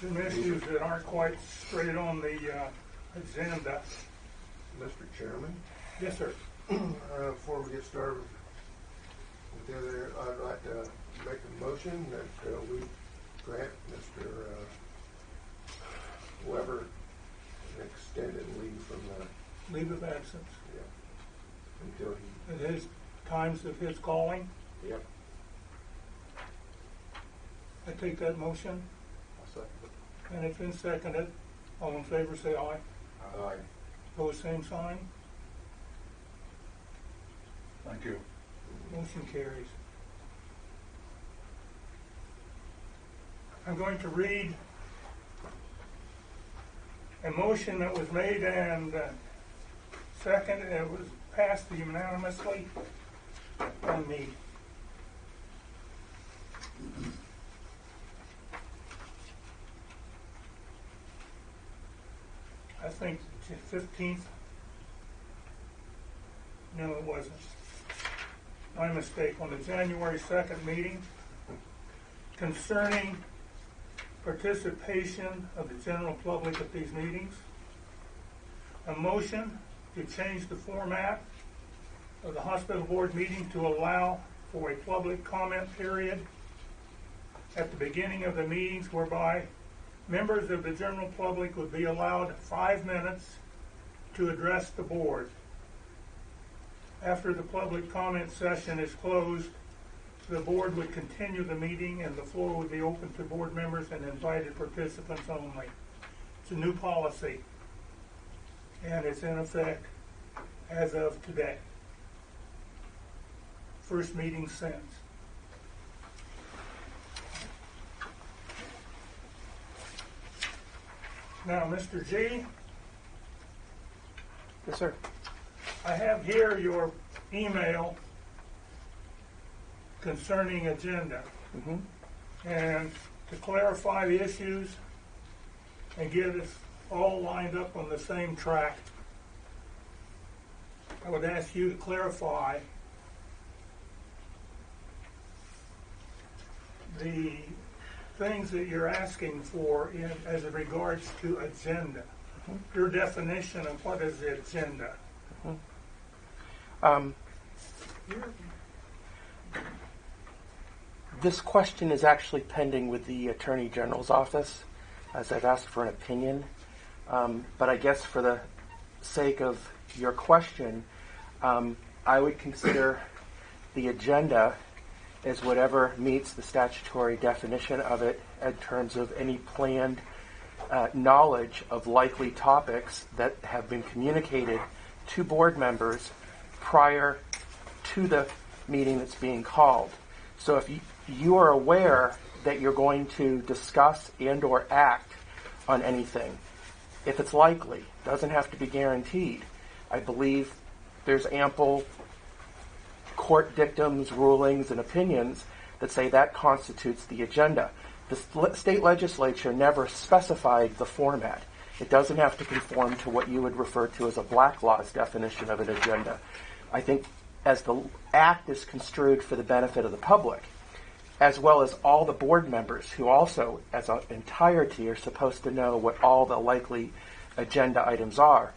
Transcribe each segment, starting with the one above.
some issues that aren't quite straight on the agenda. Mr. Chairman, Yes, sir. before we get started with the other, I'd like to make a motion that we grant Mr. Weber an extended leave from the Leave of absence. until he. At his times of his calling. Yep. I take that motion, I'll second it. and it's been seconded. All in favor, say aye. Aye. Opposed, same sign. Thank you. Motion carries. I'm going to read a motion that was made and seconded. It was passed unanimously on me. I think the 15th. No, it wasn't. My mistake. On the January 2nd meeting concerning participation of the general public at these meetings. A motion to change the format of the hospital board meeting to allow for a public comment period at the beginning of the meetings whereby members of the general public would be allowed 5 minutes to address the board. After the public comment session is closed, the board would continue the meeting and the floor would be open to board members and invited participants only. It's a new policy, and it's in effect as of today. First meeting since. Now, Mr. G. Yes, sir. I have here your email concerning agenda. And to clarify the issues and get us all lined up on the same track, I would ask you to clarify the things that you're asking for as it regards to agenda. Your definition of what is the agenda. This question is actually pending with the Attorney General's office, as I've asked for an opinion. But I guess for the sake of your question, I would consider the agenda as whatever meets the statutory definition of it in terms of any planned knowledge of likely topics that have been communicated to board members prior to the meeting that's being called. So if you are aware that you're going to discuss and or act on anything, if it's likely, doesn't have to be guaranteed. I believe there's ample court dictums, rulings, and opinions that say that constitutes the agenda. The state legislature never specified the format. It doesn't have to conform to what you would refer to as a Black Law's definition of an agenda. I think as the act is construed for the benefit of the public, as well as all the board members who also, as an entirety, are supposed to know what all the likely agenda items are,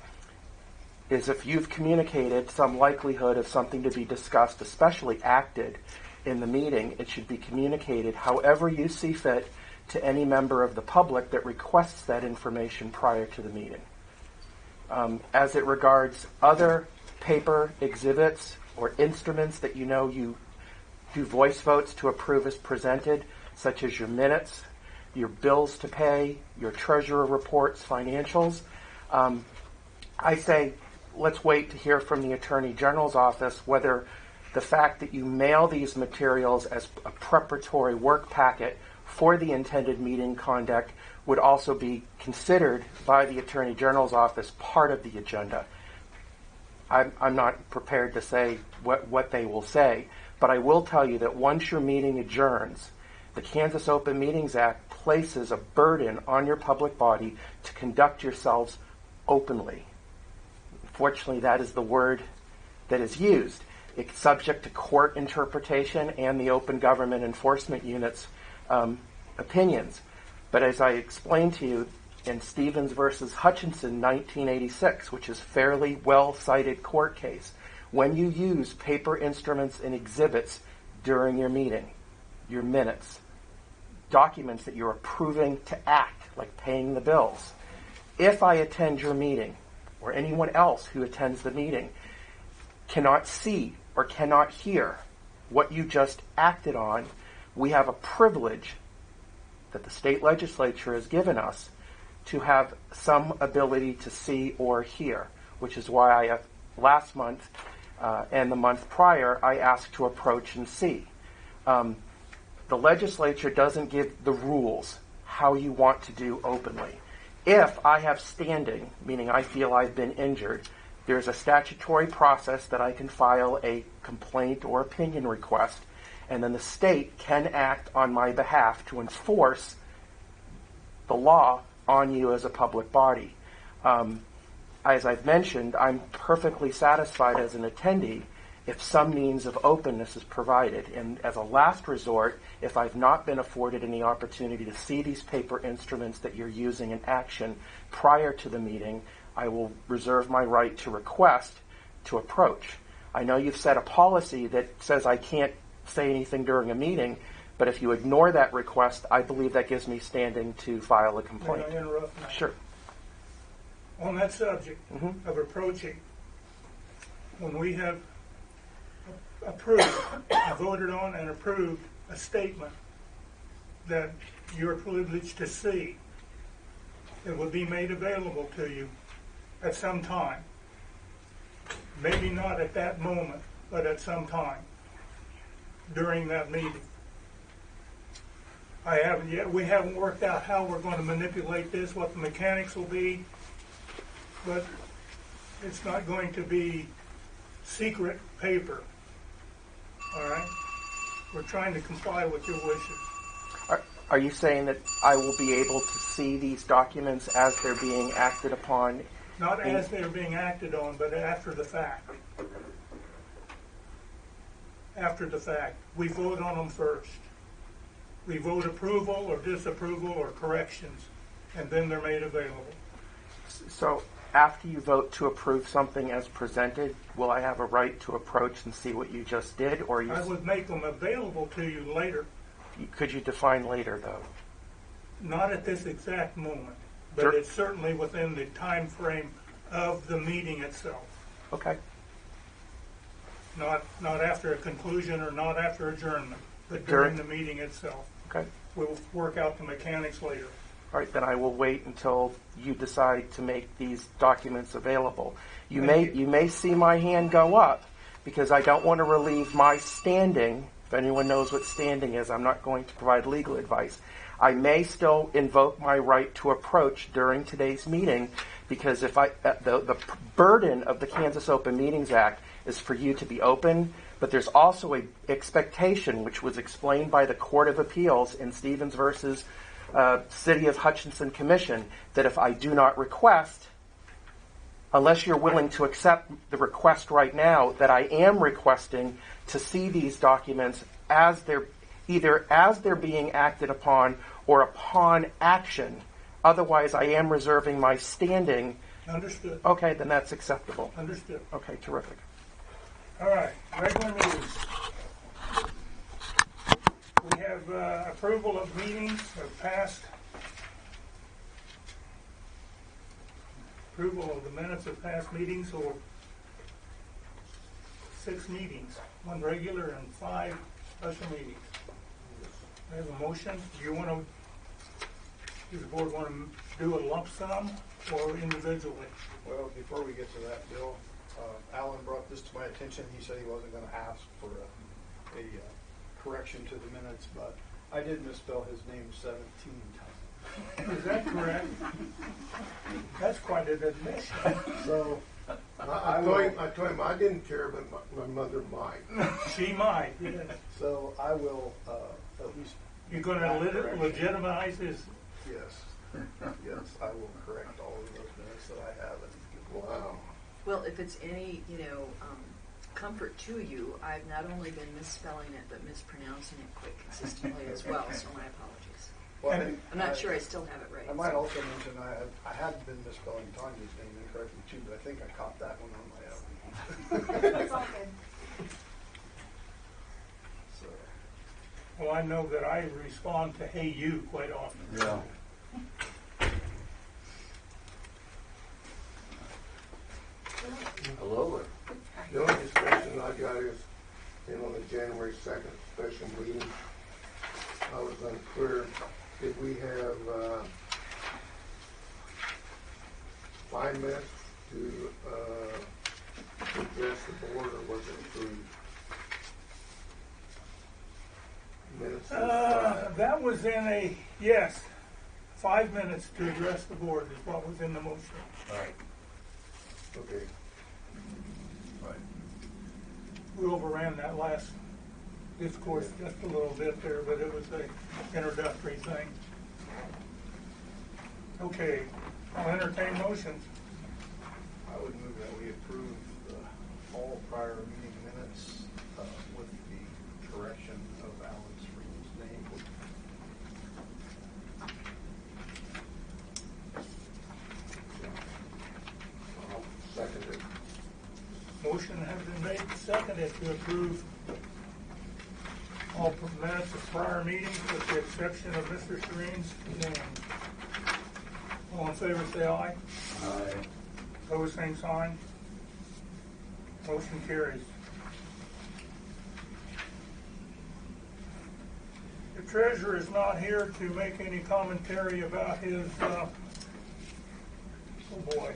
is if you've communicated some likelihood of something to be discussed, especially acted in the meeting, it should be communicated however you see fit to any member of the public that requests that information prior to the meeting. As it regards other paper exhibits or instruments that you know you do voice votes to approve as presented, such as your minutes, your bills to pay, your treasurer reports, financials, I say let's wait to hear from the Attorney General's office whether the fact that you mail these materials as a preparatory work packet for the intended meeting conduct would also be considered by the Attorney General's office part of the agenda. I'm not prepared to say what they will say, but I will tell you that once your meeting adjourns, the Kansas Open Meetings Act places a burden on your public body to conduct yourselves openly. Fortunately, that is the word that is used. It's subject to court interpretation and the Open Government Enforcement Unit's opinions. But as I explained to you in Stevens versus Hutchinson, 1986, which is fairly well-cited court case, when you use paper instruments and exhibits during your meeting, your minutes, documents that you're approving to act, like paying the bills, if I attend your meeting, or anyone else who attends the meeting, cannot see or cannot hear what you just acted on, we have a privilege that the state legislature has given us to have some ability to see or hear, which is why last month and the month prior, I asked to approach and see. The legislature doesn't give the rules how you want to do openly. If I have standing, meaning I feel I've been injured, there's a statutory process that I can file a complaint or opinion request, and then the state can act on my behalf to enforce the law on you as a public body. As I've mentioned, I'm perfectly satisfied as an attendee if some means of openness is provided. And as a last resort, if I've not been afforded any opportunity to see these paper instruments that you're using in action prior to the meeting, I will reserve my right to request to approach. I know you've set a policy that says I can't say anything during a meeting, but if you ignore that request, I believe that gives me standing to file a complaint. May I interrupt now? Sure. On that subject of approaching, when we have approved, voted on and approved a statement that you're privileged to see, it will be made available to you at some time. Maybe not at that moment, but at some time during that meeting. We haven't worked out how we're going to manipulate this, what the mechanics will be, but it's not going to be secret paper. All right? We're trying to comply with your wishes. Are you saying that I will be able to see these documents as they're being acted upon? Not as they're being acted on, but after the fact. After the fact. We vote on them first. We vote approval or disapproval or corrections, and then they're made available. So after you vote to approve something as presented, will I have a right to approach and see what you just did? Or I would make them available to you later. Could you define later, though? Not at this exact moment, but it's certainly within the time frame of the meeting itself. Okay. Not after a conclusion or not after adjournment, but during the meeting itself. Okay. We'll work out the mechanics later. All right, then I will wait until you decide to make these documents available. You may see my hand go up because I don't want to relieve my standing. If anyone knows what standing is, I'm not going to provide legal advice. I may still invoke my right to approach during today's meeting because if the burden of the Kansas Open Meetings Act is for you to be open, but there's also an expectation, which was explained by the Court of Appeals in Stevens versus City of Hutchinson Commission, that if I do not request, unless you're willing to accept the request right now, that I am requesting to see these documents as they're being acted upon or upon action. Otherwise, I am reserving my standing. Understood. Okay, then that's acceptable. Understood. Okay, terrific. All right, regular meetings. We have approval of meetings of past. Approval of the minutes of past meetings, or 6 meetings, 1 regular and 5 special meetings. I have a motion. Does the board want to do a lump sum or individually? Well, before we get to that, Bill, Alan brought this to my attention. He said he wasn't going to ask for a correction to the minutes, but I did misspell his name 17 times. Is that correct? That's quite an admission. So I told him I didn't care, but my mother might. She might, yes. So I will at least. You're going to legitimize his. Yes, yes, I will correct all of those minutes that I have. Wow. Well, if it's any, comfort to you, I've not only been misspelling it, but mispronouncing it quite consistently as well, so my apologies. Well, And- I'm not sure I still have it right. I might also mention, I had been misspelling Tanya's name incorrectly too, but I think I caught that one on my own. It's all good. So, Well, I know that I respond to "Hey you" quite often. Yeah. Hello there. The only discussion I got is, on the January 2nd special meeting, I was unclear, did we have 5 minutes to address the board, or was it 3 minutes? That was in a, yes, 5 minutes to address the board is what was in the motion. Right. Okay. Right. We overran that last discourse just a little bit there, but it was a introductory thing. Okay, I'll entertain motions. I would move that we approve all prior meeting minutes with the correction of Alan Freeman's name. I'll second it. Motion has been made and seconded to approve all minutes of prior meetings with the exception of Mr. Serene's name. All in favor, say aye. Aye. Opposed, same sign. Motion carries. The treasurer is not here to make any commentary about his, oh boy,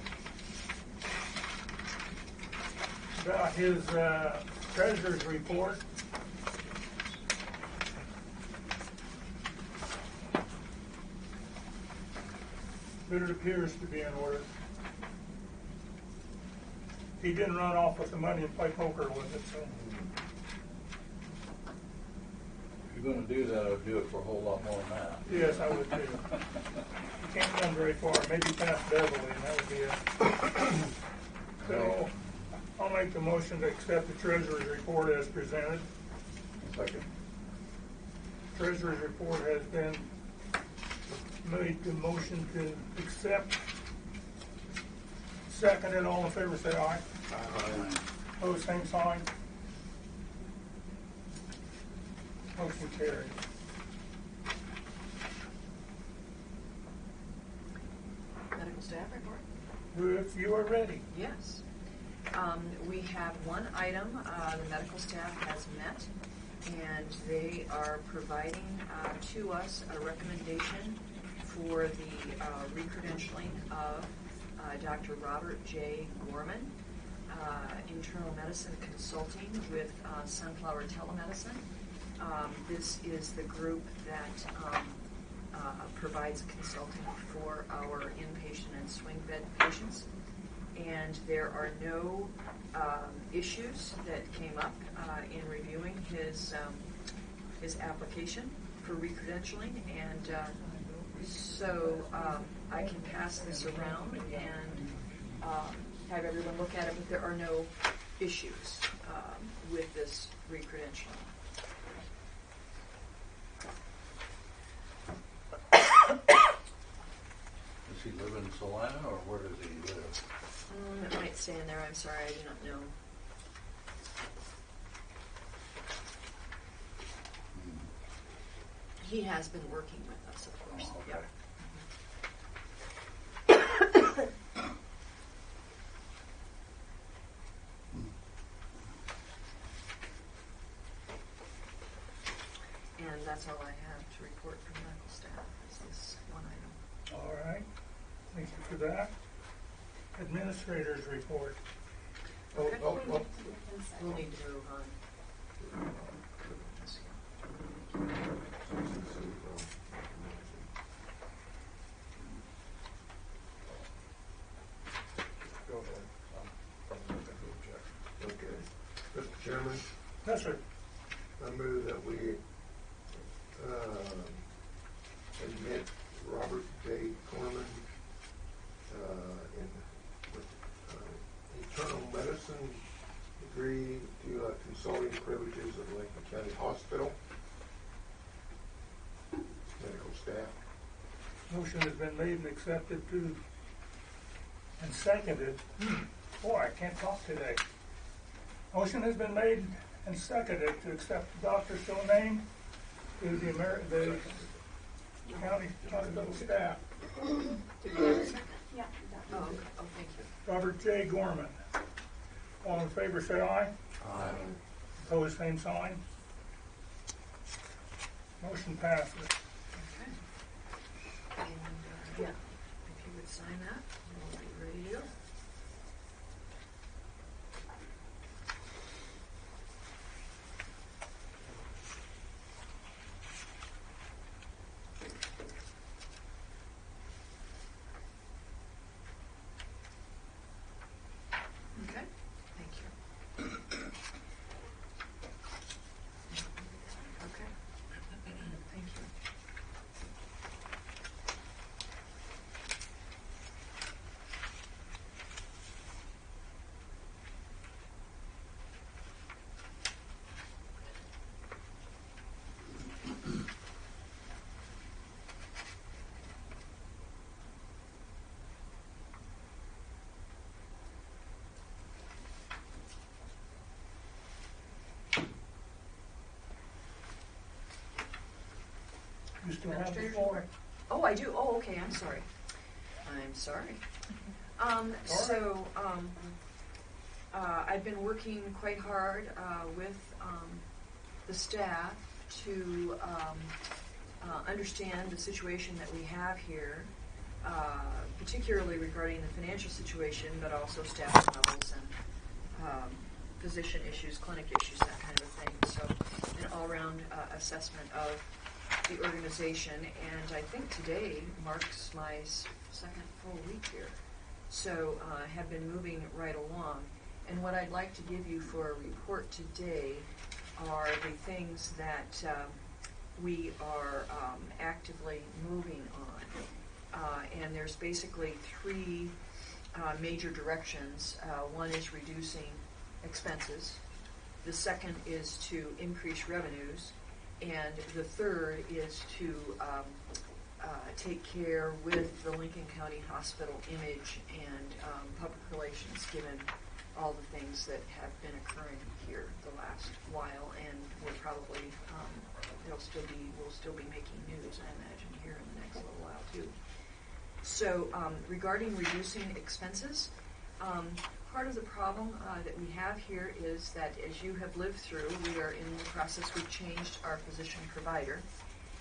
about his treasurer's report. But it appears to be in order. He didn't run off with the money and play poker with it, so. If you're gonna do that, I'd do it for a whole lot more than that. Yes, I would too. You can't run very far, maybe past Beverly, and that would be it. So, I'll make the motion to accept the treasurer's report as presented. Second. Treasurer's report has been made the motion to accept. Seconded, all in favor, say aye. Aye. Opposed, same sign. Motion carries. Medical staff report? If you are ready. Yes. We have one item, the medical staff has met, and they are providing to us a recommendation for the re-credentialing of Dr. Robert J. Gorman, internal medicine consulting with Sunflower Telemedicine. This is the group that provides consulting for our inpatient and swing bed patients. And there are no issues that came up in reviewing his application for re-credentialing, and so I can pass this around and have everyone look at it, but there are no issues with this re-credentialing. Does he live in Salina, or where does he live? It might say in there, I'm sorry, I do not know. He has been working with us, of course. Oh, okay. Yep. And that's all I have to report from medical staff, is this one item. All right. Thank you for that. Administrator's report. Okay. Oh, We'll need to move on. go ahead. I'm not going to object. Okay. Mr. Chairman, Yes, sir. I move that we admit Robert J. Corman with internal medicine degree to consulting privileges of Lincoln County Hospital, medical staff. Motion has been made and accepted to, and seconded. Boy, I can't talk today. Motion has been made and seconded to accept Dr. Sonane to the county hospital staff. Yeah. Oh, thank you. Robert J. Gorman. All in favor, say aye. Aye. Opposed, same sign. Motion passes. Okay. And, yeah, if you would sign that, we'll be ready to go. Okay, thank you. Okay, thank you. You still have the Administrator's floor. report. Oh, I do. Oh, okay. I'm sorry. I'm sorry. I've been working quite hard with the staff to understand the situation that we have here, particularly regarding the financial situation, but also staffing levels and physician issues, clinic issues, that kind of a thing. So, an all-around assessment of the organization, and I think today marks my second full week here. So have been moving right along. And what I'd like to give you for a report today are the things that we are actively moving on. And there's basically three major directions. One is reducing expenses. The second is to increase revenues. And the third is to take care with the Lincoln County Hospital image and public relations, given all the things that have been occurring here the last while, and we're probably we'll still be making news, I imagine, here in the next little while too. So regarding reducing expenses. Part of the problem that we have here is that, as you have lived through, we are in the process. We've changed our physician provider,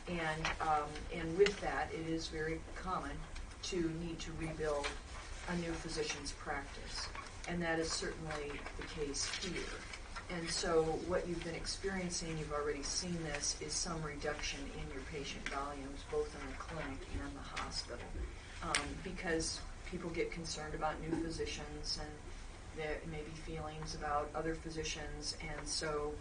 and with that, it is very common to need to rebuild a new physician's practice, and that is certainly the case here. And so, what you've been experiencing, you've already seen this, is some reduction in your patient volumes, both in the clinic and the hospital, because people get concerned about new physicians, and there may be feelings about other physicians, and so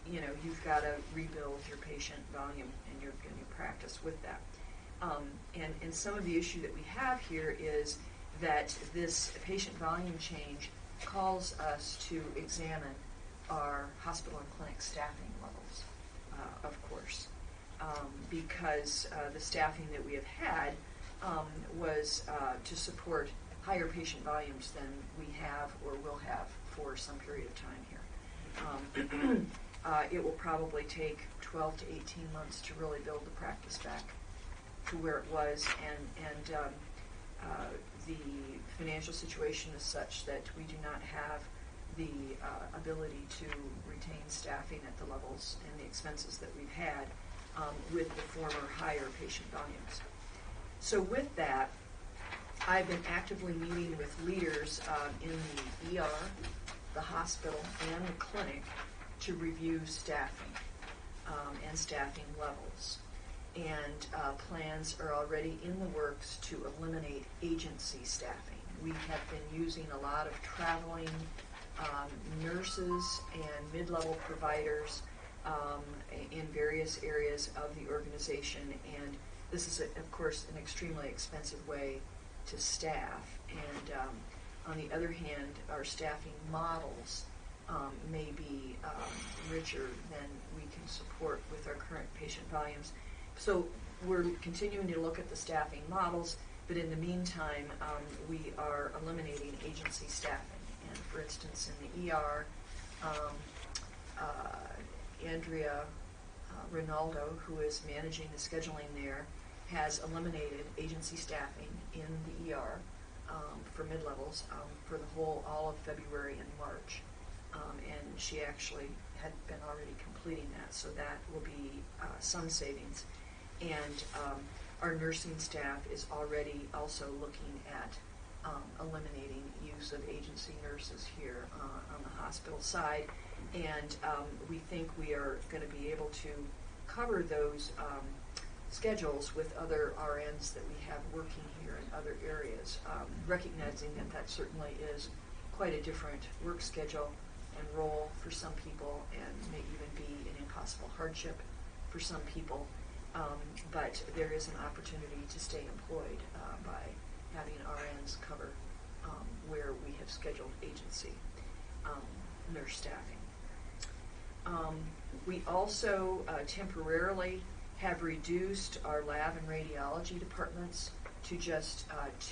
you've got to rebuild your patient volume in your practice with that. And some of the issue that we have here is that this patient volume change calls us to examine our hospital and clinic staffing levels, of course, because the staffing that we have had was to support higher patient volumes than we have or will have for some period of time here. It will probably take 12 to 18 months to really build the practice back to where it was, and the financial situation is such that we do not have the ability to retain staffing at the levels and the expenses that we've had with the former higher patient volumes. So with that, I've been actively meeting with leaders in the ER, the hospital, and the clinic to review staffing and staffing levels. And plans are already in the works to eliminate agency staffing. We have been using a lot of traveling nurses and mid-level providers in various areas of the organization, and this is, of course, an extremely expensive way to staff. And on the other hand, our staffing models may be richer than we can support with our current patient volumes. So we're continuing to look at the staffing models, but in the meantime, we are eliminating agency staffing. And for instance, in the ER, Andrea Ronaldo, who is managing the scheduling there, has eliminated agency staffing in the ER for mid-levels for all of February and March. And she actually had been already completing that, so that will be some savings. And our nursing staff is already also looking at eliminating use of agency nurses here on the hospital side. And we think we are going to be able to cover those schedules with other RNs that we have working here in other areas, recognizing that that certainly is quite a different work schedule and role for some people, and may even be an impossible hardship for some people. But there is an opportunity to stay employed by having RNs cover where we have scheduled agency nurse staffing. We also temporarily have reduced our lab and radiology departments to just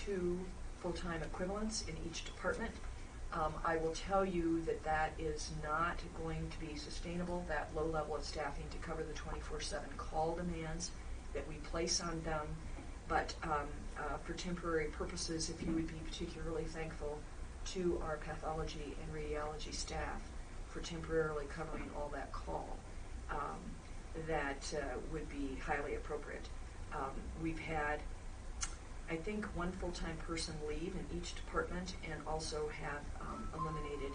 2 full-time equivalents in each department. I will tell you that that is not going to be sustainable, that low level of staffing to cover the 24/7 call demands that we place on them. But for temporary purposes, if you would be particularly thankful to our pathology and radiology staff for temporarily covering all that call, that would be highly appropriate. We've had, I think, 1 full-time person leave in each department, and also have eliminated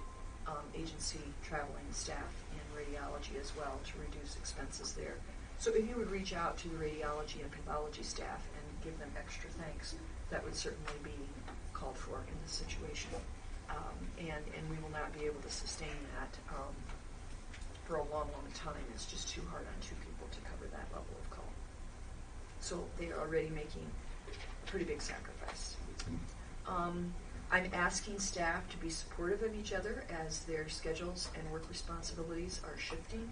agency traveling staff in radiology as well to reduce expenses there. So if you would reach out to the radiology and pathology staff and give them extra thanks, that would certainly be called for in this situation. And we will not be able to sustain that for a long, long time. It's just too hard on 2 people to cover that level of call. So they are already making a pretty big sacrifice. I'm asking staff to be supportive of each other as their schedules and work responsibilities are shifting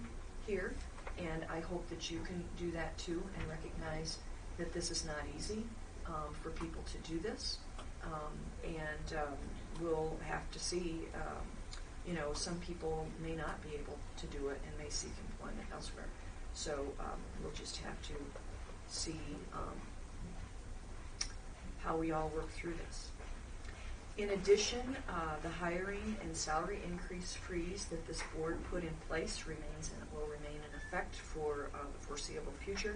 here, and I hope that you can do that too and recognize that this is not easy for people to do this, and we'll have to see. Some people may not be able to do it and may seek employment elsewhere. So we'll just have to see how we all work through this. In addition, the hiring and salary increase freeze that this board put in place remains and will remain in effect for the foreseeable future.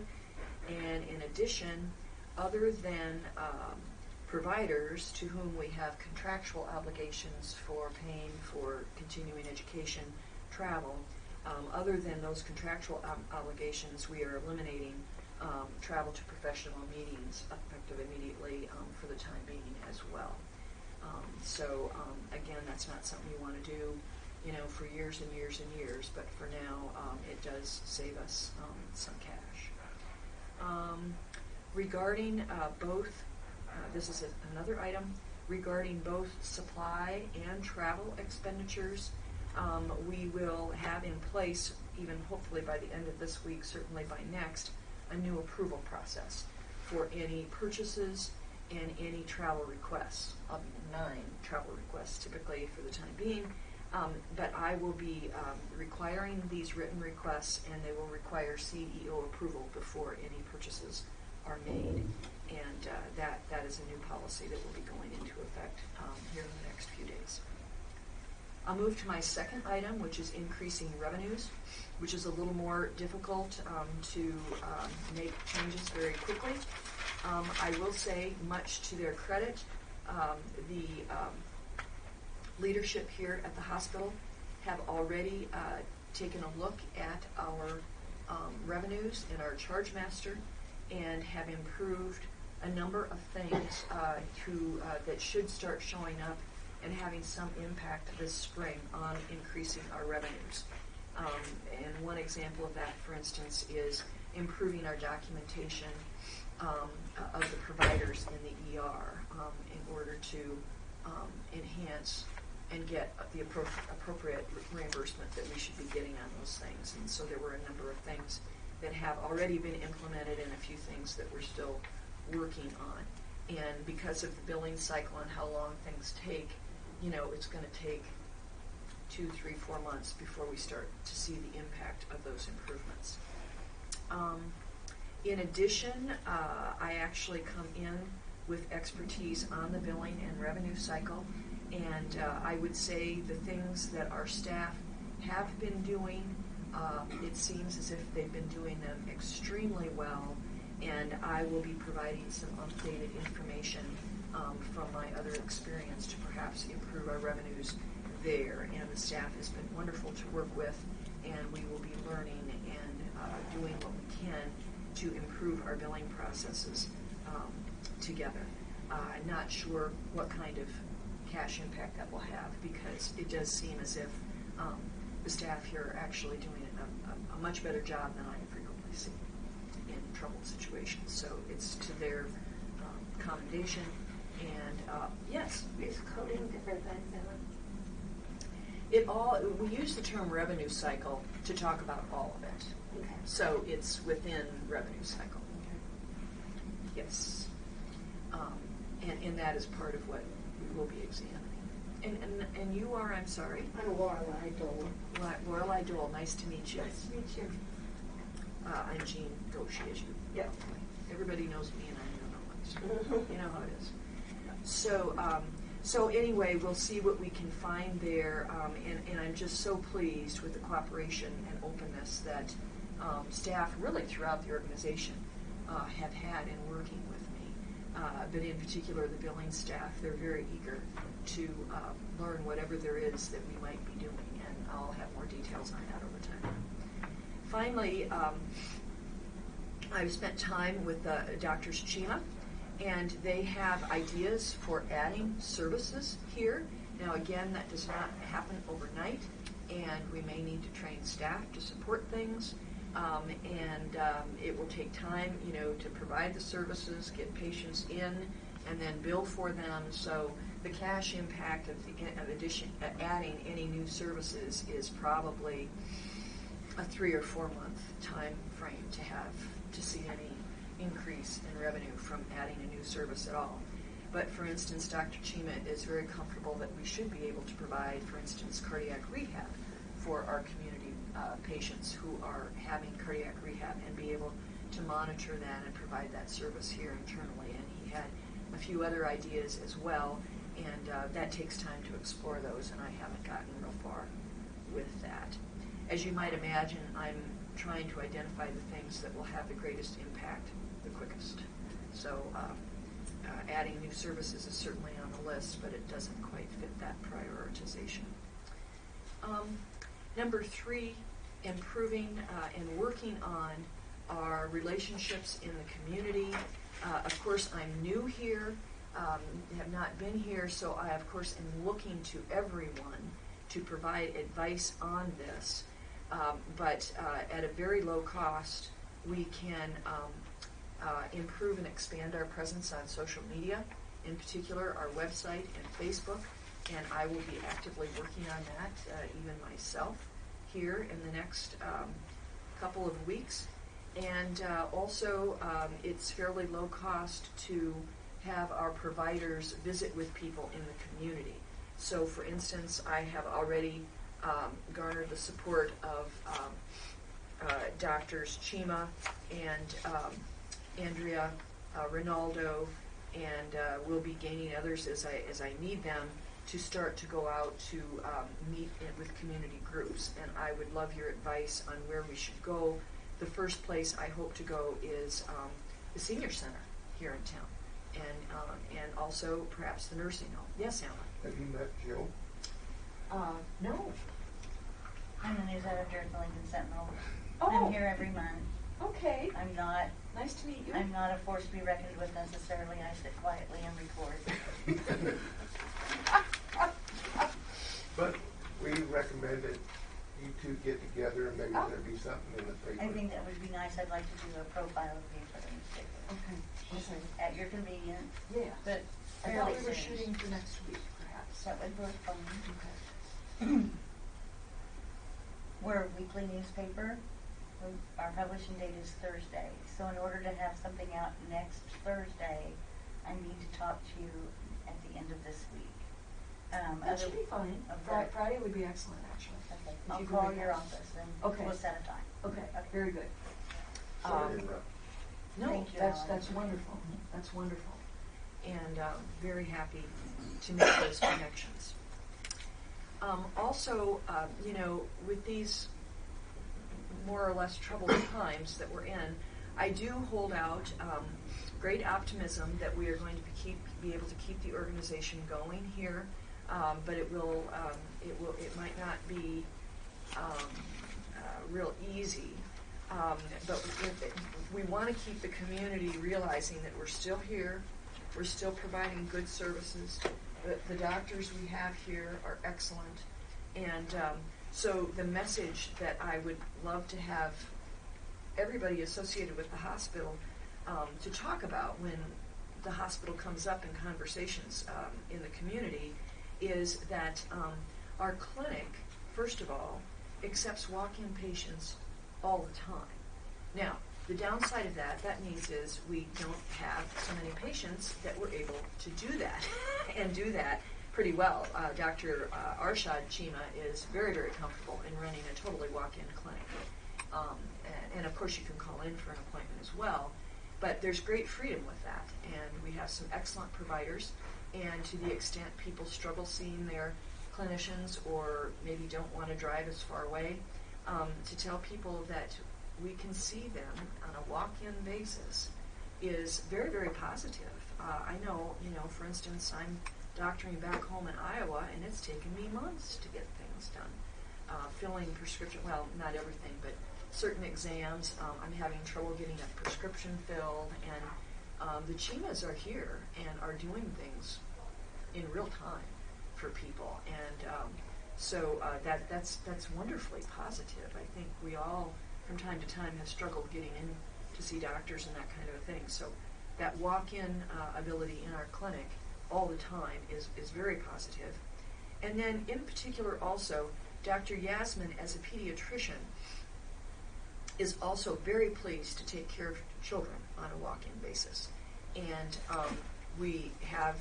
And in addition, other than providers to whom we have contractual obligations for paying for continuing education travel, other than those contractual obligations, we are eliminating travel to professional meetings effective immediately for the time being as well. So again, that's not something you want to do, for years and years and years, but for now, it does save us some cash. Regarding both, this is another item, regarding both supply and travel expenditures, we will have in place, even hopefully by the end of this week, certainly by next, a new approval process for any purchases and any travel requests. 9 travel requests typically for the time being, but I will be requiring these written requests, and they will require CEO approval before any purchases are made, and that is a new policy that will be going into effect here in the next few days. I'll move to my second item, which is increasing revenues, which is a little more difficult to make changes very quickly. I will say, much to their credit, the leadership here at the hospital have already taken a look at our revenues and our charge master, and have improved a number of things that should start showing up and having some impact this spring on increasing our revenues. And one example of that, for instance, is improving our documentation of the providers in the ER in order to enhance and get the appropriate reimbursement that we should be getting on those things. And so there were a number of things that have already been implemented and a few things that we're still working on. And because of the billing cycle and how long things take, you know, it's going to take 2, 3, 4 months before we start to see the impact of those improvements. In addition, I actually come in with expertise on the billing and revenue cycle, and I would say the things that our staff have been doing, it seems as if they've been doing them extremely well, and I will be providing some updated information from my other experience to perhaps improve our revenues there. And the staff has been wonderful to work with, and we will be learning and doing what we can to improve our billing processes together. I'm not sure what kind of cash impact that will have, because it does seem as if the staff here are actually doing a much better job than I frequently see in troubled situations. So it's to their commendation. And yes, Is coding different than we use the term revenue cycle to talk about all of it. Okay. So it's within revenue cycle. Yes. And that is part of what we will be examining. And you are, I'm sorry? I'm Lorelei Dole. Lorelei Dole, nice to meet you. Nice to meet you. I'm Jean Goshi, as you Yep. Everybody knows me and I know so you know how it is. So anyway, we'll see what we can find there, and I'm just so pleased with the cooperation and openness that staff really throughout the organization have had in working with me. But in particular, the billing staff, they're very eager to learn whatever there is that we might be doing, and I'll have more details on that over time. Finally, I've spent time with Drs. Chima, and they have ideas for adding services here. Now again, that does not happen overnight, and we may need to train staff to support things, and it will take time, you know, to provide the services, get patients in, and then bill for them. So the cash impact of adding any new services is probably a 3 or 4 month time frame to see any increase in revenue from adding a new service at all. But for instance, Dr. Chima is very comfortable that we should be able to provide, for instance, cardiac rehab for our community patients who are having cardiac rehab, and be able to monitor that and provide that service here internally. And he had a few other ideas as well, and that takes time to explore those, and I haven't gotten real far with that. As you might imagine, I'm trying to identify the things that will have the greatest impact the quickest. So adding new services is certainly on the list, but it doesn't quite fit that prioritization. Number 3, improving and working on our relationships in the community. Of course, I'm new here, have not been here, so I, of course, am looking to everyone to provide advice on this. But at a very low cost, we can improve and expand our presence on social media, in particular our website and Facebook, and I will be actively working on that, even myself, here in the next couple of weeks. And also, it's fairly low cost to have our providers visit with people in the community. So, for instance, I have already garnered the support of Drs. Chima and Andrea Rinaldo, and will be gaining others as I need them to start to go out to meet with community groups. And I would love your advice on where we should go. The first place I hope to go is the senior center here in town, and also perhaps the nursing home. Yes, Alan? Have you met Jill? No. I'm the news editor at the Lincoln Sentinel. Oh. I'm here every month. Okay. I'm not Nice to meet you. I'm not a force to be reckoned with necessarily. I sit quietly and record. But we recommended you two get together and maybe there'd be something in the paper. I think that would be nice. I'd like to do a profile of you for the newspaper. Okay. At your convenience. Yeah. But I thought fairly we were soon. shooting for next week, perhaps. That would work fine. Okay. We're a weekly newspaper. Our publishing date is Thursday, so in order to have something out next Thursday, I need to talk to you at the end of this week. That should be fine. Okay. Friday would be excellent, actually. Okay. If I'll you could call make your that. office and Okay. we'll set a time. Okay, very good. Sorry to interrupt. No, Thank you, that's Alan. wonderful. That's wonderful. And very happy to make those connections. Also, with these more or less troubled times that we're in, I do hold out great optimism that we are going to be able to keep the organization going here, but it might not be real easy. But we want to keep the community realizing that we're still here, we're still providing good services. The doctors we have here are excellent, and so the message that I would love to have everybody associated with the hospital to talk about when the hospital comes up in conversations in the community is that our clinic, first of all, accepts walk-in patients all the time. Now, the downside of that means is we don't have so many patients that we're able to do that and do that pretty well. Dr. Arshad Chima is very, very comfortable in running a totally walk-in clinic. And of course you can call in for an appointment as well, but there's great freedom with that, and we have some excellent providers, and to the extent people struggle seeing their clinicians or maybe don't want to drive as far away, to tell people that we can see them on a walk-in basis is very, very positive. I know, for instance, I'm doctoring back home in Iowa, and it's taken me months to get things done. Filling prescription, well, not everything, but certain exams, I'm having trouble getting a prescription filled, and the Chimas are here and are doing things in real time for people, and so that's wonderfully positive. I think we all, from time to time, have struggled getting in to see doctors and that kind of a thing. So that walk-in ability in our clinic all the time is very positive. And then in particular also, Dr. Yasmin, as a pediatrician, is also very pleased to take care of children on a walk-in basis. And we have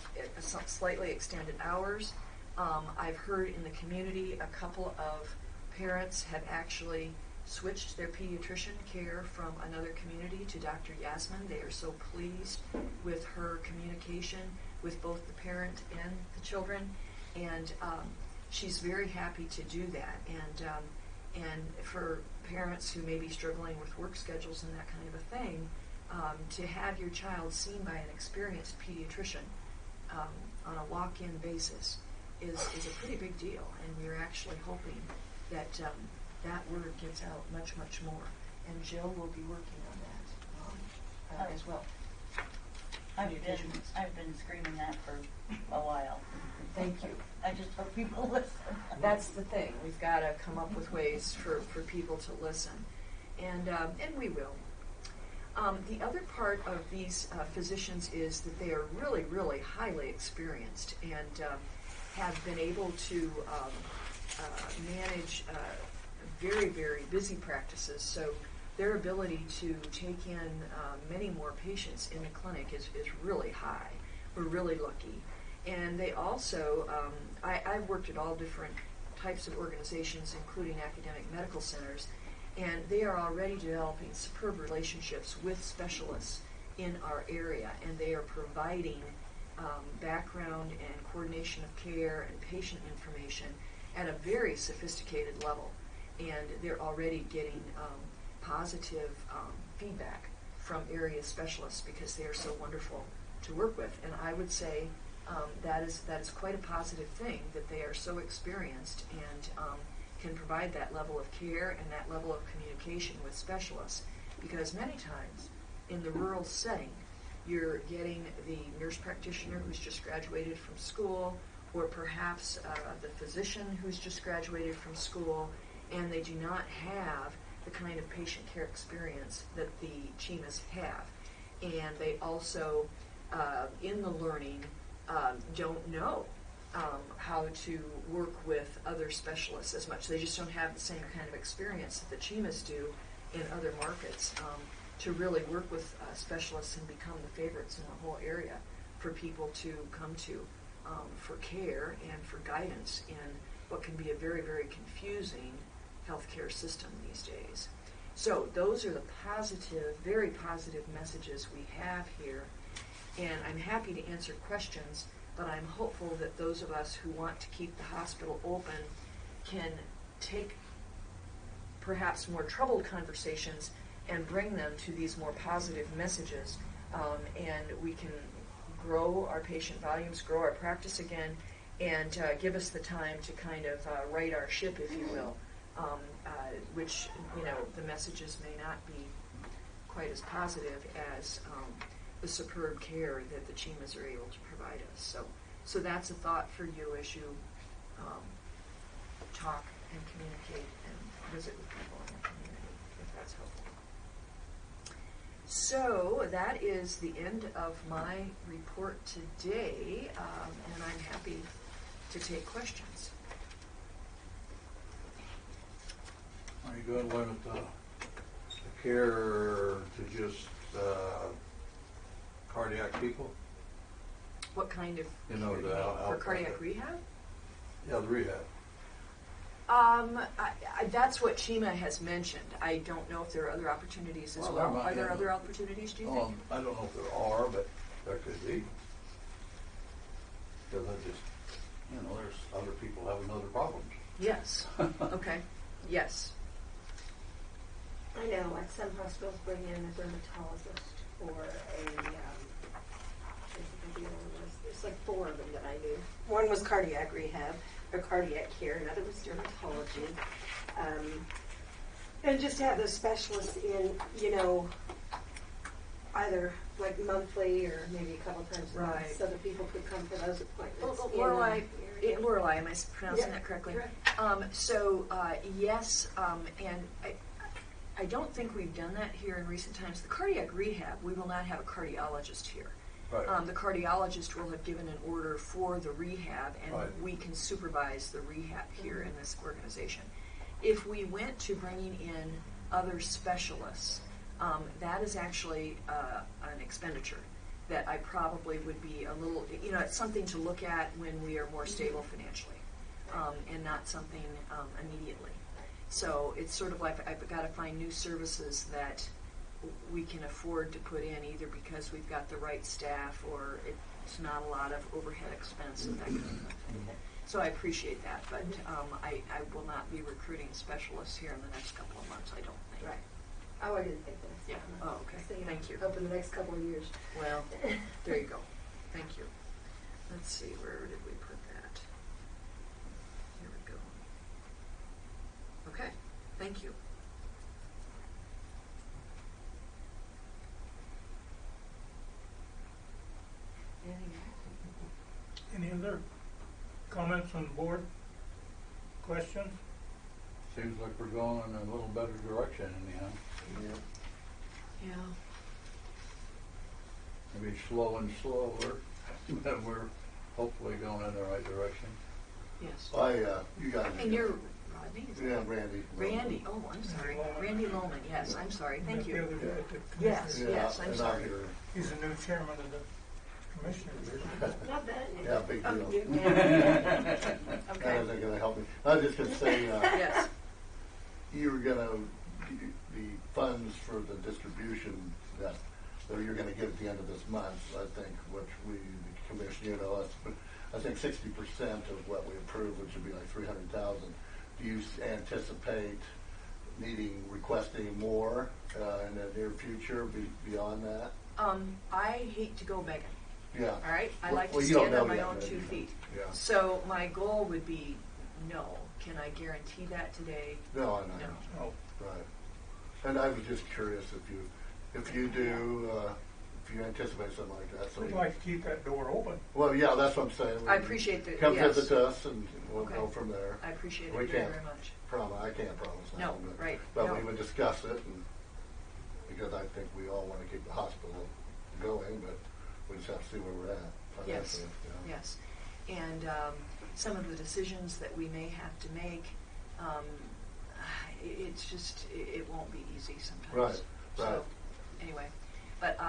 slightly extended hours. I've heard in the community a couple of parents have actually switched their pediatrician care from another community to Dr. Yasmin. They are so pleased with her communication with both the parent and the children, and she's very happy to do that. And for parents who may be struggling with work schedules and that kind of a thing, to have your child seen by an experienced pediatrician on a walk-in basis is a pretty big deal, and we're actually hoping that that word gets out much, much more. And Jill will be working on that as well. I've been screaming that for a while. Thank you. I just hope people listen. That's the thing. We've got to come up with ways for people to listen, and we will. The other part of these physicians is that they are really, really highly experienced and have been able to manage very, very busy practices. So their ability to take in many more patients in the clinic is really high. We're really lucky. And they also, I've worked at all different types of organizations, including academic medical centers, and they are already developing superb relationships with specialists in our area, and they are providing background and coordination of care and patient information at a very sophisticated level. And they're already getting positive feedback from area specialists because they are so wonderful to work with. And I would say that is quite a positive thing, that they are so experienced and can provide that level of care and that level of communication with specialists, because many times in the rural setting you're getting the nurse practitioner who's just graduated from school, or perhaps the physician who's just graduated from school, and they do not have the kind of patient care experience that the Chimas have. And they also, in the learning, don't know how to work with other specialists as much. They just don't have the same kind of experience that the Chimas do in other markets to really work with specialists and become the favorites in the whole area for people to come to for care and for guidance in what can be a very, very confusing healthcare system these days. So those are the positive, very positive messages we have here. And I'm happy to answer questions, but I'm hopeful that those of us who want to keep the hospital open can take perhaps more troubled conversations and bring them to these more positive messages, and we can grow our patient volumes, grow our practice again, and give us the time to kind of right our ship, if you will, which, the messages may not be quite as positive as the superb care that the Chimas are able to provide us. So that's a thought for you as you talk and communicate and visit with people in the community, if that's helpful. So that is the end of my report today, and I'm happy to take questions. Are you going to limit the care to just cardiac people? What kind of You know, care do the you need? For out- cardiac rehab? Yeah, the rehab. That's what Chima has mentioned. I don't know if there are other opportunities as Well, well. there might- Are there yeah. other opportunities, do you think? I don't know if there are, but there could be. Because there's other people having other problems. Yes. Okay. Yes. I know at some hospitals bring in a dermatologist or it's like 4 of them that I knew. One was cardiac rehab or cardiac care, another was dermatology. And just to have those specialists in, either like monthly or maybe a couple times a month, Right. so that people could come for those appointments. Lorelei, am I pronouncing that correctly? correct. Yes, and I don't think we've done that here in recent times. The cardiac rehab, we will not have a cardiologist here. Right. The cardiologist will have given an order for the rehab, and Right. we can supervise the rehab here in this organization. If we went to bringing in other specialists, that is actually an expenditure that I probably would be a little, it's something to look at when we are more stable financially, and not something immediately. So it's sort of like I've got to find new services that we can afford to put in, either because we've got the right staff or it's not a lot of overhead expense and that kind of thing. So I appreciate that, but I will not be recruiting specialists here in the next couple of months, I don't think. Right. Oh, I didn't think that. Yeah. Oh, okay. Thank you. Up in the next couple of years. Well, there you go. Thank you. Let's see, where did we put that? Here we go. Okay, thank you. Any other comments on the board? Questions? Seems like we're going in a little better direction anyhow. Yeah. Yeah. Maybe slow and slower, but we're hopefully going in the right direction. Yes. You guys. And you're Rodney? Is that- Yeah, Randy. Randy. Oh, I'm sorry. Randy Lohman. Yes, I'm sorry. Thank The you. other day at the Yes, commissioner. yes, I'm and sorry. here. He's the new chairman of the commissioners. Not bad. Yeah, big deal. Okay. That isn't gonna help me. I was just gonna say, Yes. you were gonna, the funds for the distribution that you're gonna get at the end of this month, I think, which we, the commission, I think 60% of what we approved, which would be like 300,000. Do you anticipate requesting more in the near future beyond that? I hate to go begging. Yeah. All right? I Well- like to well, you don't stand on know my yet, own maybe. 2 feet. Yeah. So my goal would be no. Can I guarantee that today? No, I know. No. Oh, Right. And I was just curious if you do, if you anticipate something like that. So we'd like to keep that door open. well, yeah, that's what I'm saying. I appreciate that, Come yes. visit us, and we'll Okay. go from there. I appreciate We it very, can't very much. I can't promise No, now, but, right, but no. we would discuss it, and because I think we all want to keep the hospital going, but we just have to see where we're at Yes, financially. Yeah. yes. And some of the decisions that we may have to make, it's just, it won't be easy sometimes. Right, So, right. anyway, but,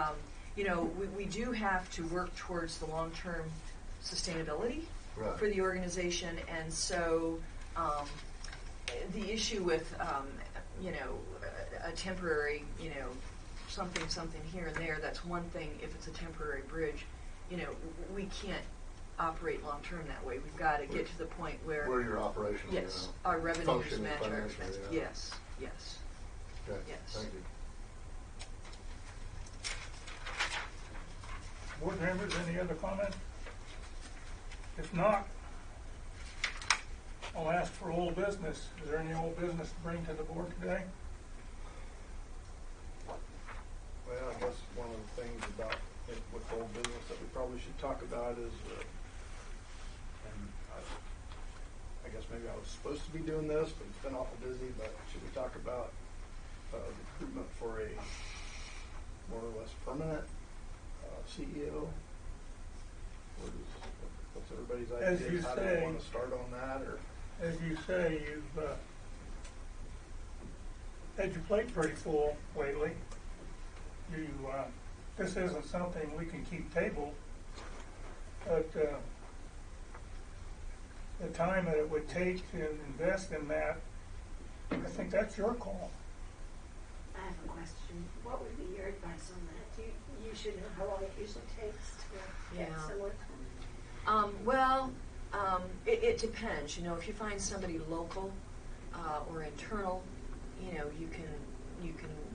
we do have to work towards the long-term sustainability Right. for the organization, and so, the issue with, a temporary, something here and there, that's one thing if it's a temporary bridge. We can't operate long-term that way. We've got to get to the point where your operations, yes, our revenues functioning match our financially, expenses. yeah. Yes. Okay, Yes. thank you. Board members, any other comments? If not, I'll ask for old business. Is there any old business to bring to the board today? Well, I guess one of the things about it with old business that we probably should talk about is, and I guess maybe I was supposed to be doing this, but it's been awful busy, but should we talk about recruitment for a more or less permanent CEO? What's everybody's As idea? you How do we say- want to start on that? Or As you say, you've had your plate pretty full lately. This isn't something we can keep tabled, but the time that it would take to invest in that, I think that's your call. I have a question. What would be your advice on that? You should know how long it usually takes to get Yeah. someone. It depends. If you find somebody local or internal, you can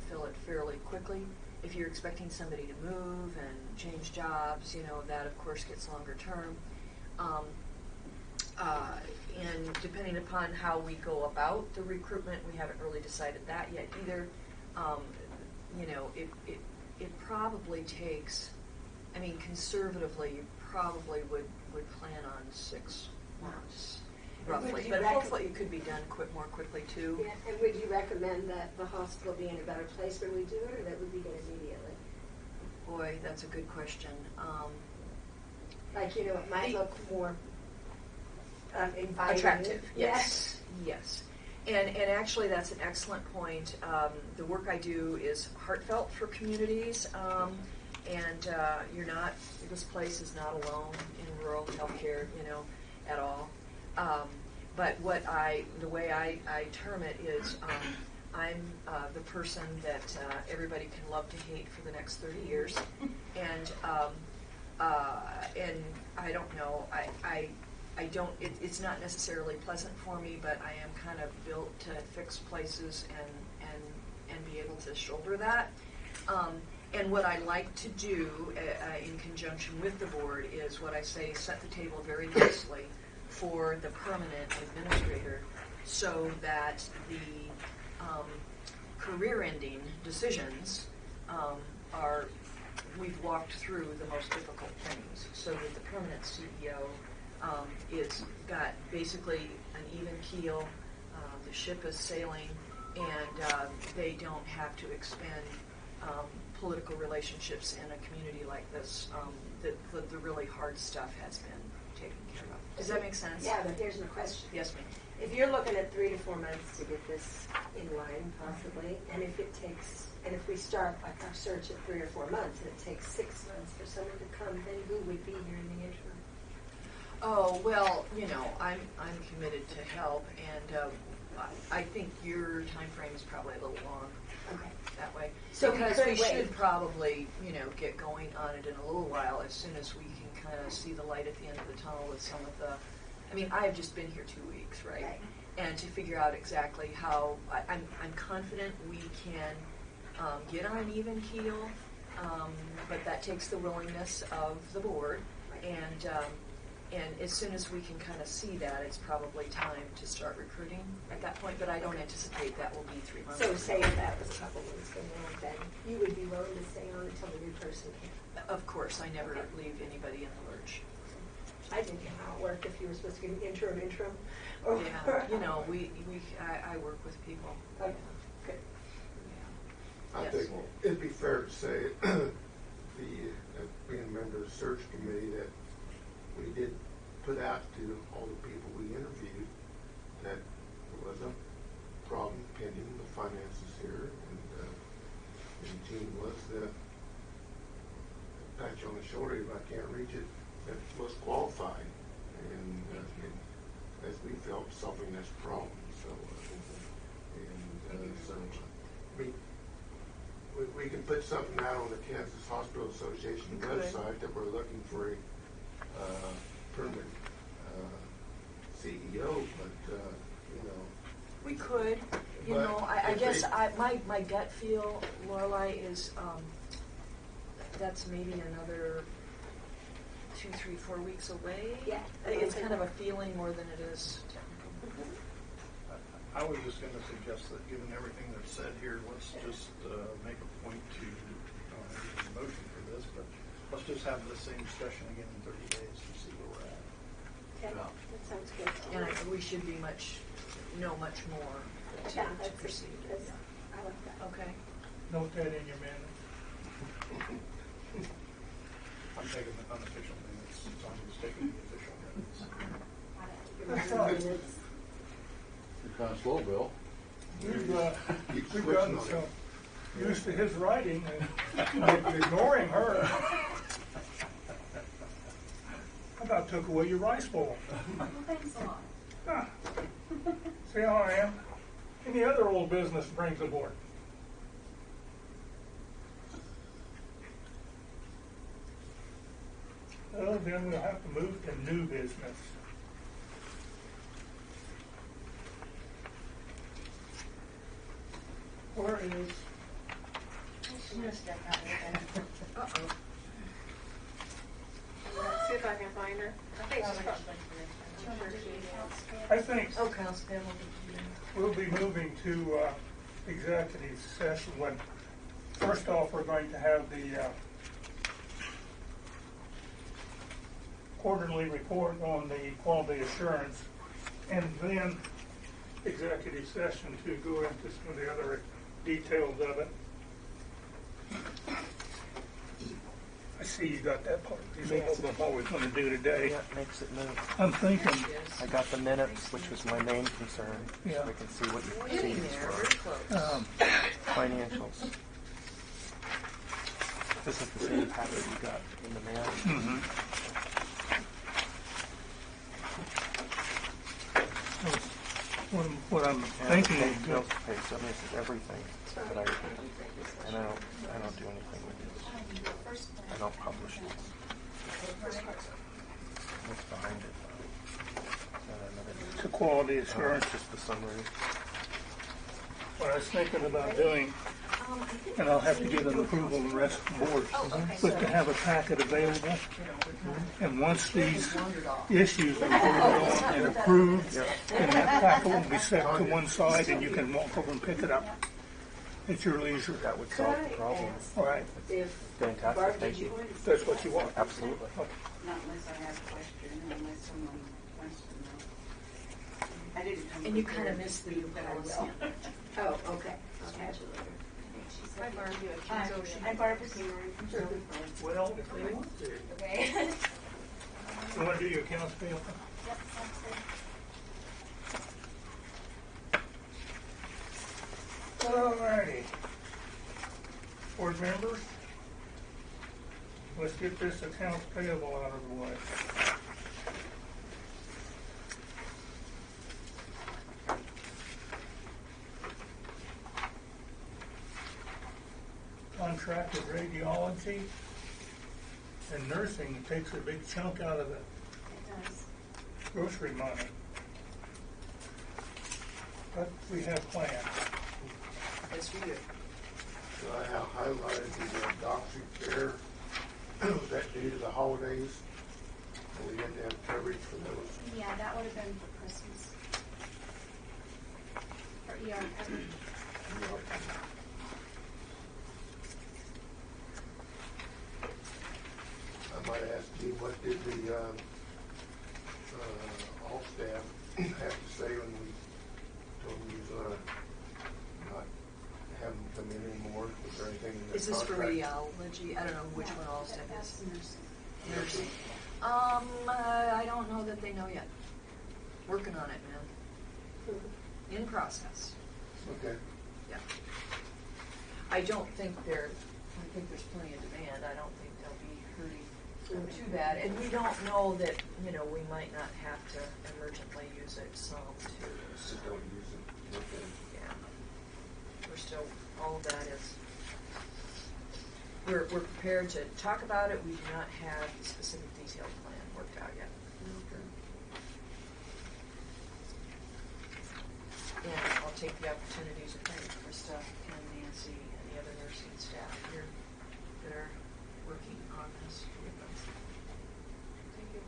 fill it fairly quickly. If you're expecting somebody to move and change jobs, that of course gets longer term. And depending upon how we go about the recruitment, we haven't really decided that yet either. It probably takes, conservatively, you probably would plan on 6 months, roughly. Would you But rec- hopefully it could be done more quickly too. Yeah, and would you recommend that the hospital be in a better place when we do it, or that we begin immediately? Boy, that's a good question. It might look more inviting. Attractive, yes. Yes. And actually, that's an excellent point. The work I do is heartfelt for communities, and this place is not alone in rural healthcare, at all. But the way I term it is, I'm the person that everybody can love to hate for the next 30 years, and I don't know, I don't. It's not necessarily pleasant for me, but I am kind of built to fix places and be able to shoulder that. And what I like to do in conjunction with the board is what I say: set the table very nicely for the permanent administrator, so that the career-ending decisions are. We've walked through the most difficult things, so that the permanent CEO is got basically an even keel. The ship is sailing, and they don't have to expend political relationships in a community like this. The really hard stuff has been taken care of. Does that make sense? Yeah, but here's my question. Yes, ma'am. If you're looking at 3 to 4 months to get this in line, possibly, and if we start like our search at 3 or 4 months, and it takes 6 months for someone to come, then who would be here in the interim? Oh, well, I'm committed to help, and I think your time frame is probably a little long. Okay. That way. So because we we could should wait. probably, get going on it in a little while, as soon as we can kind of see the light at the end of the tunnel with some of the, I have just been here 2 weeks, right? Right. And to figure out exactly how, I'm confident we can get on an even keel, but that takes the willingness of the board, and as soon as we can kind of see that, it's probably time to start recruiting at that point, but I don't anticipate that will be 3 months. So say if that was a couple months from now, then you would be willing to stay on until the new person came. Of course, I never leave anybody in the lurch. I didn't know how it worked, if you were supposed to give an interim, or. Yeah, I work with people. Okay, good. Yeah. I Yes. think it'd be fair to say, being a member of the search committee, that we did put out to all the people we interviewed that there was a problem region that was qualified, and as we felt, solving this problem. So, we can put something out on the Kansas Hospital Association You could. website that we're looking for a permanent CEO, but We could, you But know, I if guess they- my gut feel, Lorelai, is that's maybe another 2, 3, 4 weeks away. Yeah. It's kind of a feeling more than it is technical. I was just going to suggest that, given everything that's said here, let's just make a point to, use a motion for this, but let's just have the same discussion again in 30 days to see where we're at. Okay, that sounds good. And we should be know much more Yeah, to that's proceed. good. I like that. Okay. Note that in your minutes. I'm taking the unofficial minutes, so I'm just taking the official minutes. That's right. You're kind of slow, Bill. We've gotten so used to his writing and ignoring her. I about took away your rice bowl. Well, thanks a lot. Ah. See how I am? Any other old business brings aboard? Well, then we'll have to move to new business. Where is, I'm gonna step out here. Uh-oh. See if I can find her. I think she's probably. I think Oh, Council Payable. we'll be moving to executive session when, first off, we're going to have the quarterly report on the quality assurance, and then executive session to go into some of the other details of it. I see you got that part. These are what we're going to do today. Yeah, makes it move. I'm thinking, I got the minutes, which was my main concern. Yeah. So we can see what We're you see getting there, very close. financials. This is the same packet you got in the mail. what I'm And thinking the is bills to pay, so this is everything that and I don't do anything with these. I don't publish these. What's behind it? the quality assurance. It's just the summary. What I was thinking about doing, and I'll have to get an approval of the rest of the board, but to have a packet available. And once these issues are voted on and approved, then that packet will be set to one side and you can walk over and pick it up at your leisure. That would solve the problem. All right, If Fantastic, thank you. that's what you want. Absolutely. Not unless I have a question, unless someone wants to know. I didn't come And you prepared kind of missed the new to speak, but I policy. will. Oh, okay. I'll catch you later. Hi, Barbie. Hi, I'm Barbara Seymour from Shelby Farm. Well, if they want to. Okay. You want to do your accounts payable? Yep, sounds good. All righty. Board members, let's get this accounts payable out of the way. Contracted radiology and nursing takes a big chunk out of the It does. grocery money. But we have plans. Yes, we do. So I have highlighted the doctor care that due to the holidays, and we had to have coverage for those. Yeah, that would have been for Christmas. For ER coverage. I might ask you, what did the all staff have to say when we told them he was gonna not have them come in anymore? Was there anything in the Is this for contract? radiology? I don't know which one all step is. Nursing. Nursing. I don't know that they know yet. Working on it, man. In process. Okay. Yeah. I think there's plenty of demand. I don't think they'll be hurting to that, and we don't know that, you know, we might not have to emergently use it some too. So, Just don't use it. Okay. yeah. We're still, all of that is, we're prepared to talk about it. We do not have the specific detailed plan worked out yet. And I'll take the opportunity to thank Krista and Nancy and the other nursing staff here that are working on this with us. Thank you.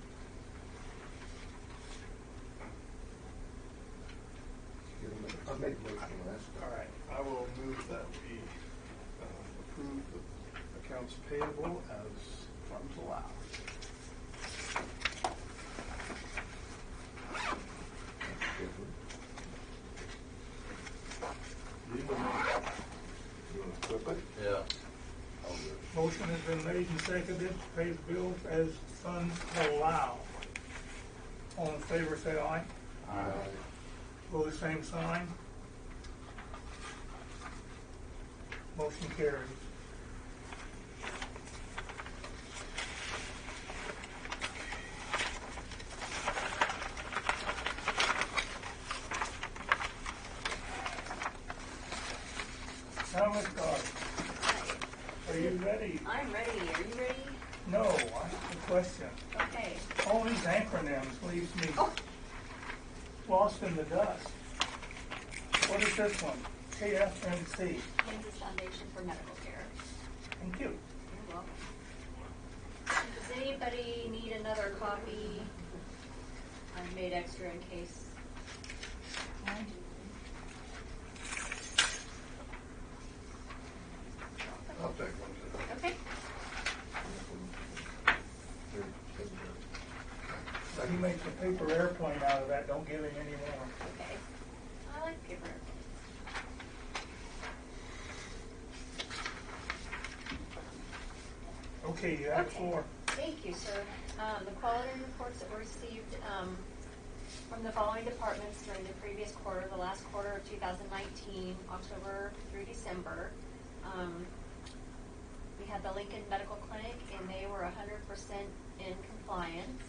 I'll make a motion last. All right, I will move that we approve the accounts payable as funds allow. You want to flip it? Yeah. I'll do it. Motion has been made and seconded to pay the bills as funds allow. All in favor, say aye. Aye. Pose same sign. Motion carries. Now, Ms. Carter, are you ready? I'm ready. Are you ready? No, I have a question. Okay. All these acronyms leaves me Oh. lost in the dust. What is this one? KFMC. Kansas Foundation for Medical Care. Thank you. You're welcome. Does anybody need another copy? I've made extra in case. I'll take one. Okay. He makes a paper airplane out of that. Don't give him any more. Okay. I like paper. Okay, you have the floor. Thank you, sir. The quality reports that were received from the following departments during the previous quarter, the last quarter of 2019, October through December. We had the Lincoln Medical Clinic, and they were 100% in compliance.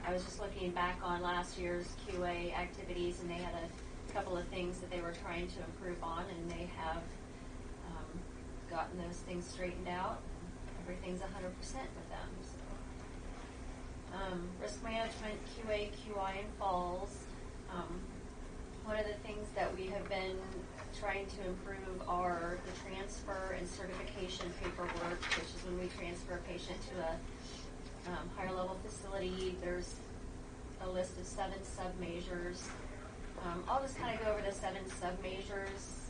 I was just looking back on last year's QA activities, and they had a couple of things that they were trying to improve on, and they have gotten those things straightened out. Everything's 100% with them. So, risk management, QA, QI, and falls. One of the things that we have been trying to improve are the transfer and certification paperwork, which is when we transfer a patient to a higher level facility. There's a list of 7 sub-measures. I'll just kind of go over the 7 sub-measures.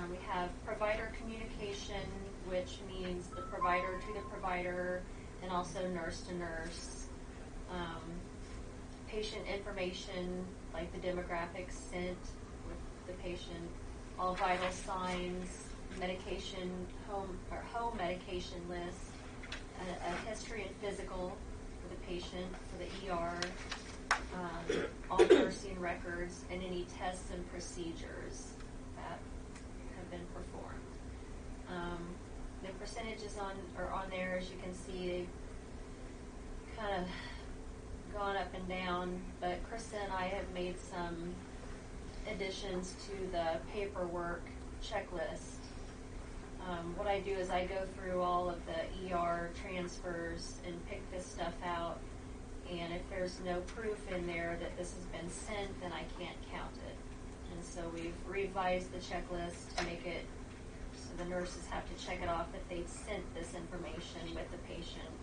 We have provider communication, which means the provider to the provider and also nurse to nurse. Patient information, like the demographics sent with the patient, all vital signs, medication, home medication list, a history and physical for the patient, for the ER, all nursing records, and any tests and procedures that have been performed. The percentages are on there, as you can see. They've kind of gone up and down, but Krista and I have made some additions to the paperwork checklist. What I do is I go through all of the ER transfers and pick this stuff out, and if there's no proof in there that this has been sent, then I can't count it. And so we've revised the checklist to make it so the nurses have to check it off if they've sent this information with the patient.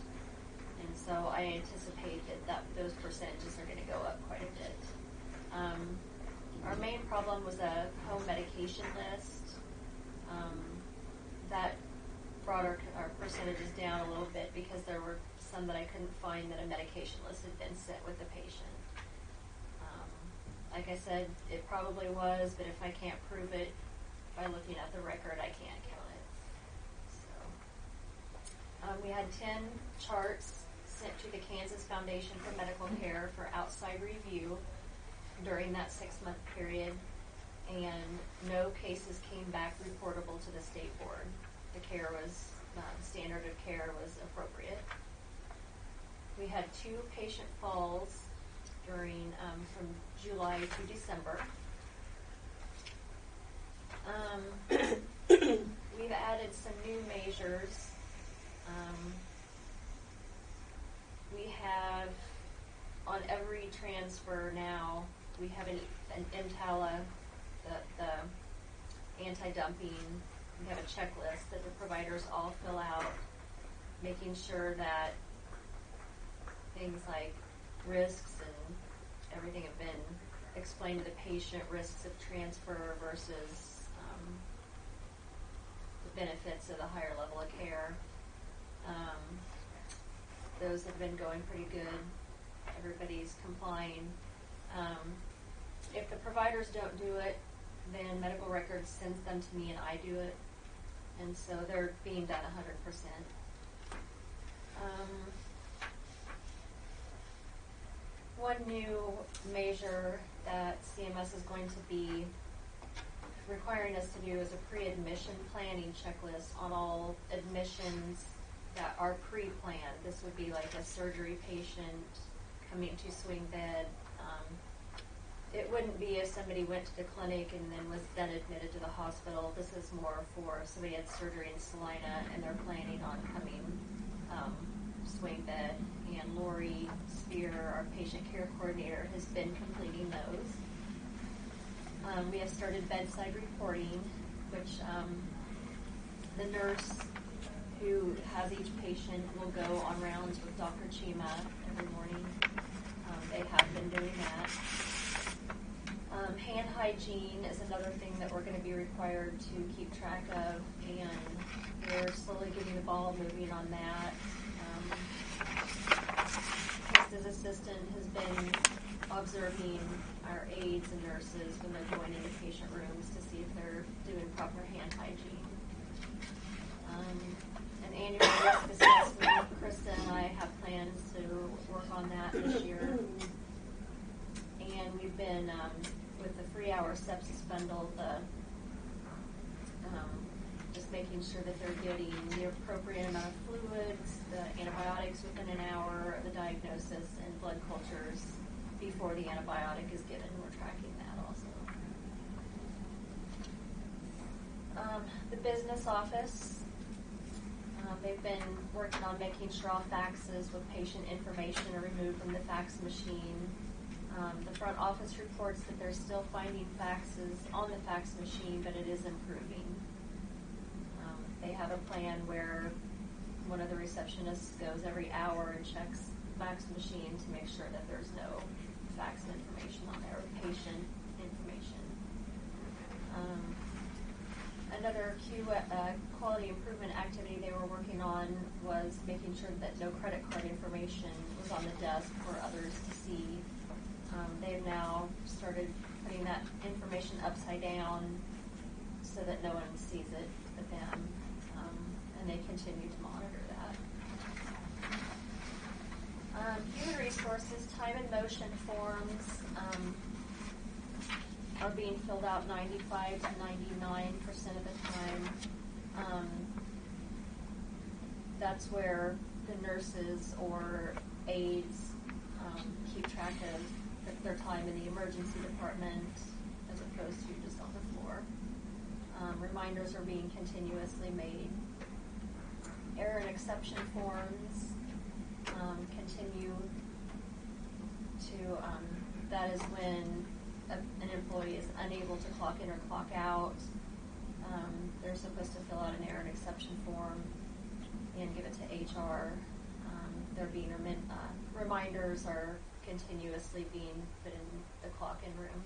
And so I anticipate that those percentages are going to go up quite a bit. Our main problem was a home medication list. That brought our percentages down a little bit because there were some that I couldn't find that a medication list had been sent with the patient. Like I said, it probably was, but if I can't prove it by looking at the record, I can't count it. So, we had 10 charts sent to the Kansas Foundation for Medical Care for outside review during that 6-month period, and no cases came back reportable to the state board. The care was, standard of care was appropriate. We had 2 patient falls during from July to December. We've added some new measures. We have on every transfer now, we have an EMTALA, the anti-dumping. We have a checklist that the providers all fill out, making sure that things like risks and everything have been explained to the patient, risks of transfer versus the benefits of the higher level of care. Those have been going pretty good. Everybody's complying. If the providers don't do it, then medical records sends them to me and I do it. And so they're being done 100%. One new measure that CMS is going to be requiring us to do is a pre-admission planning checklist on all admissions that are pre-planned. This would be like a surgery patient coming to swing bed. It wouldn't be if somebody went to the clinic and then was then admitted to the hospital. This is more for if somebody had surgery in Salina and they're planning on coming swing bed. And Lori Spear, our patient care coordinator, has been completing those. We have started bedside reporting, which the nurse who has each patient will go on rounds with Dr. Chima every morning. They have been doing that. Hand hygiene is another thing that we're going to be required to keep track of, and we're slowly getting the ball moving on that. Krista's assistant has been observing our aides and nurses when they're going into patient rooms to see if they're doing proper hand hygiene. An annual risk assessment, Krista and I have plans to work on that this year. And we've been, with the 3-hour sepsis bundle, just making sure that they're getting the appropriate amount of fluids, the antibiotics within an hour, the diagnosis, and blood cultures before the antibiotic is given. We're tracking that also. The business office, they've been working on making sure all faxes with patient information are removed from the fax machine. The front office reports that they're still finding faxes on the fax machine, but it is improving. They have a plan where one of the receptionists goes every hour and checks the fax machine to make sure that there's no fax information on there, or patient information. Another quality improvement activity they were working on was making sure that no credit card information was on the desk for others to see. They've now started putting that information upside down so that no one sees it but them, and they continue to monitor that. Human resources, time and motion forms are being filled out 95 to 99% of the time. That's where the nurses or aides keep track of their time in the emergency department as opposed to just on the floor. Reminders are being continuously made. Error and exception forms continue to, that is when an employee is unable to clock in or clock out. They're supposed to fill out an error and exception form and give it to HR. They're being reminders are continuously being put in the clock-in room.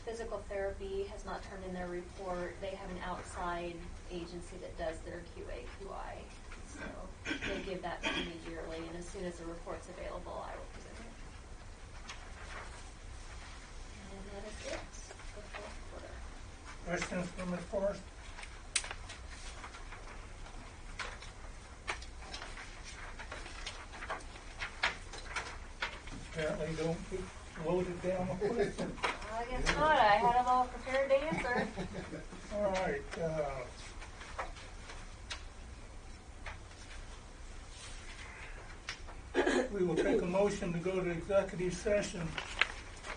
Physical therapy has not turned in their report. They have an outside agency that does their QA/QI. So they give that to me yearly, and as soon as the report's available, I will present it. And that is it for the fourth quarter. Questions from Ms. Forrest? Apparently don't get loaded down with questions. I guess not. I had them all prepared to answer. All right. we will take a motion to go to executive session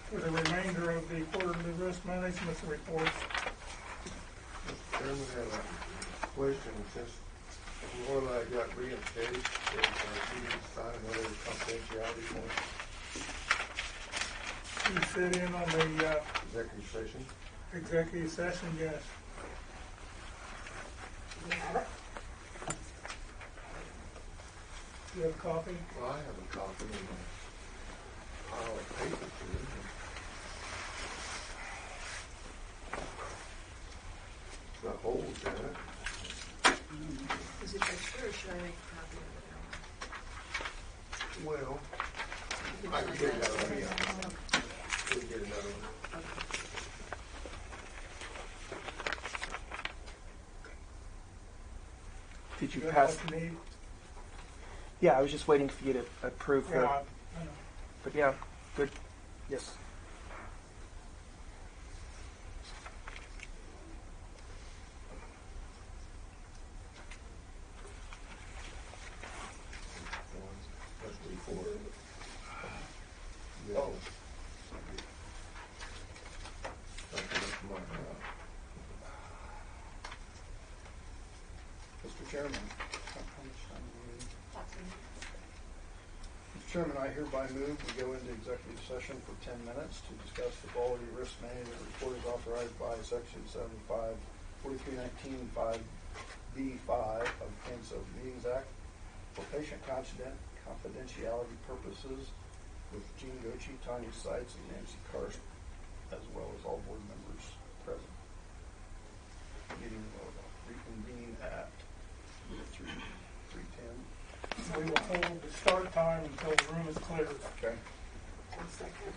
for the remainder of the quarterly risk management reports. Mr. Chairman, I have a question. Since the one I got reinstated, is he sign another confidentiality form, You sit in on the executive session? executive session, yes. You have it? You have a copy? Well, I have a copy in a pile of paper here. It's got holes in it. Is it extra or should I make a copy of it Well, now? I can get another one, yeah. We can get another one. Did you got pass? what you need? Yeah, I was just waiting for you to approve Yeah, the. I know. But yeah, good. Yes. That's before. Oh. Okay, that's my, Mr. Chairman, how much time do we need? Talk to me. Mr. Chairman, I hereby move we go into executive session for 10 minutes to discuss the quality risk management report as authorized by section 4319 5B5 of the Kansas Open Meetings Act for patient confidentiality purposes with Gene Gochi, Tanya Seitz, and Nancy Karst, as well as all board members present. Meeting will reconvene at 3:10. We will hold the start time until the room is cleared. Okay. 1 second.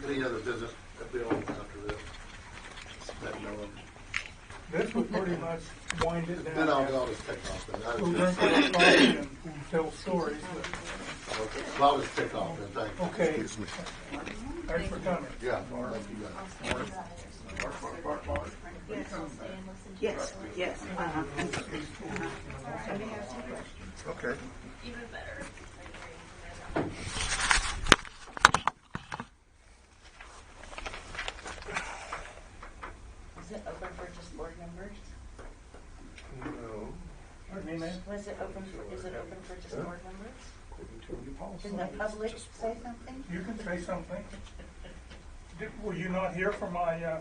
Any other business, Bill, after this? Let me know. This would pretty much wind it down. Then I'll just take off then. We'll drink our coffee and tell stories. Okay, well, I'll just take off then, thank you. Okay. Excuse me. Thanks for coming. Yeah, thank you guys. Yes, I'll stay and listen to Yes, it. yes. Okay. Even better. Is it open for just board members? No. Pardon me, ma'am? Is it open for just board members? According to your policy. Can the public say something? You can say something. Were you not here for my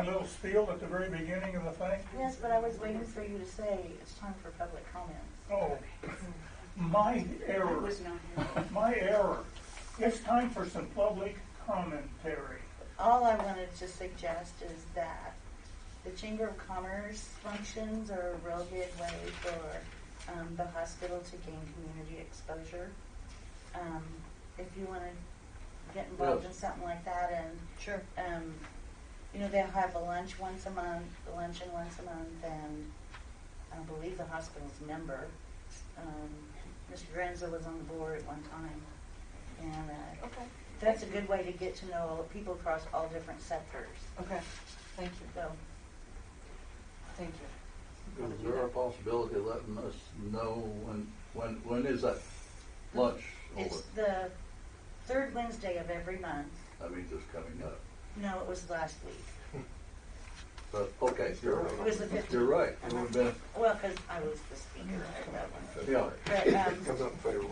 little spiel at the very beginning of the thing? Yes, but I was waiting for you to say it's time for public comments. Oh, my I error. was not here. My error. It's time for some public commentary. All I wanted to suggest is that the Chamber of Commerce functions are a real good way for the hospital to gain community exposure. If you want to get involved in something like that, and Sure. they'll have a lunch once a month, a luncheon once a month, and I believe the hospital's member. Mr. Granza was on the board at one time, and Okay. that's a good way to get to know people across all different sectors. Okay. Thank you. So, Thank you. Is there a possibility of letting us know when is that lunch over? it's the third Wednesday of every month. I mean, just coming up. No, it was last week. But, okay, you're It was the right. 15th. You're right. It would have been, Well, because I was the speaker at that one. yeah. But Comes up in February.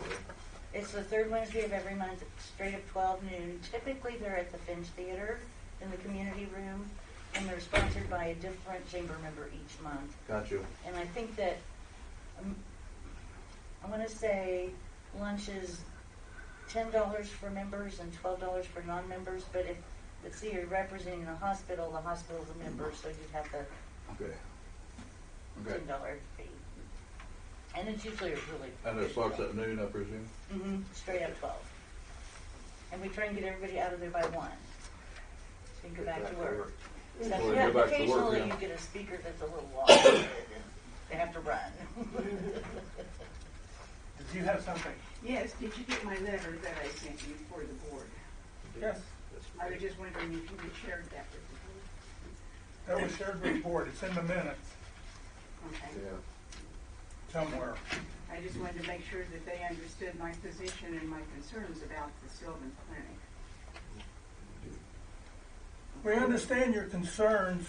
it's the third Wednesday of every month, straight at 12 noon. Typically, they're at the Finch Theater in the community room, and they're sponsored by a different chamber member each month. Got you. And I think that I want to say lunch is $10 for members and $12 for non-members. But if let's see, you're representing the hospital's a member, so you'd have the Okay. $10 fee. And it's usually a really And it starts at noon, I presume? straight up 12. And we try and get everybody out of there by 1. So you can go back to work. So, Well, yeah, go back to work, occasionally yeah. you get a speaker that's a little long. They have to run. Did you have something? Yes, did you get my letter that I sent you for the board? Yes. I was just wondering if you had shared that with the board. That was shared with the board. It's in the minutes Okay. Yeah. somewhere. I just wanted to make sure that they understood my position and my concerns about the Sylvan Clinic. We understand your concerns.